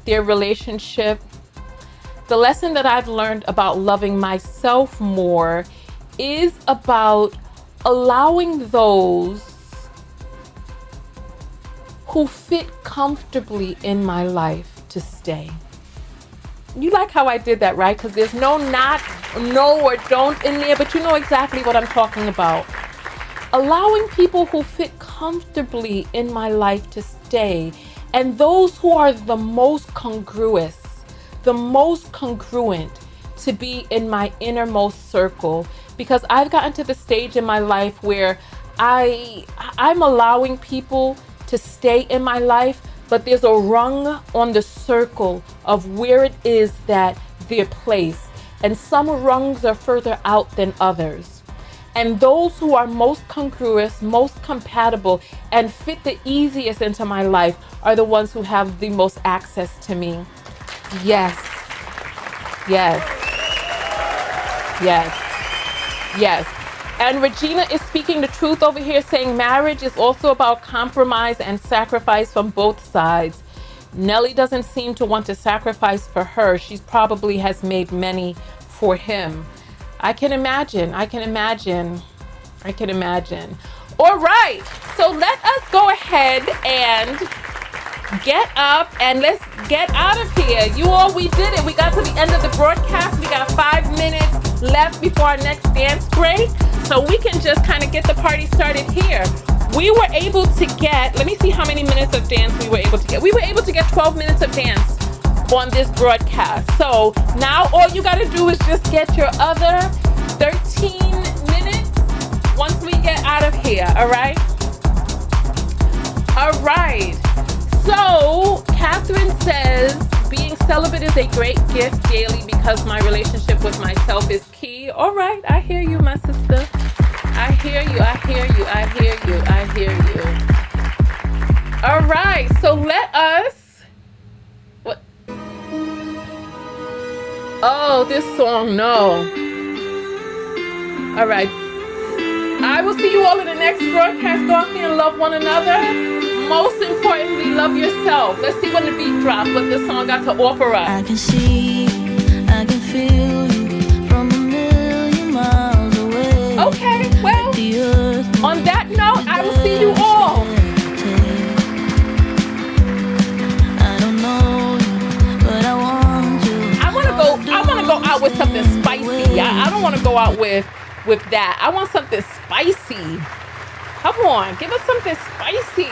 relationship, the lesson that I've learned about loving myself more is about allowing those who fit comfortably in my life to stay. You like how I did that, right? Because there's no not, no or don't in there, but you know exactly what I'm talking about. Allowing people who fit comfortably in my life to stay, and those who are the most congruous, the most congruent to be in my innermost circle. Because I've gotten to the stage in my life where I'm allowing people to stay in my life, but there's a rung on the circle of where it is that they're placed. And some rungs are further out than others. And those who are most congruous, most compatible, and fit the easiest into my life are the ones who have the most access to me. Yes. Yes. Yes. Yes. And Regina is speaking the truth over here, saying marriage is also about compromise and sacrifice from both sides. Nelly doesn't seem to want to sacrifice for her. She probably has made many for him. I can imagine. I can imagine. I can imagine. All right. So let us go ahead and get up and let's get out of here. You all, we did it. We got to the end of the broadcast. We got 5 minutes left before our next dance break. So we can just kind of get the party started here. We were able to get, let me see how many minutes of dance we were able to get. We were able to get 12 minutes of dance on this broadcast. So now all you got to do is just get your other 13 minutes once we get out of here. All right. All right. So Catherine says, being celibate is a great gift daily because my relationship with myself is key. All right. I hear you, my sister. I hear you. I hear you. I hear you. I hear you. All right. So let us. What? Oh, this song. No. All right. I will see you all in the next broadcast. Go out there and love one another. Most importantly, love yourself. Let's see when the beat drops, what this song got to offer us. I can see, I can feel you from a million miles away. Okay, well, on that note, I will see you all don't want to go out with that. I want something spicy. Come on, give us something spicy.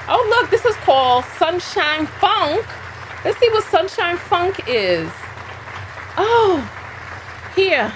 Oh, look, this is called Sunshine Funk. Let's see what Sunshine Funk is. Oh, here.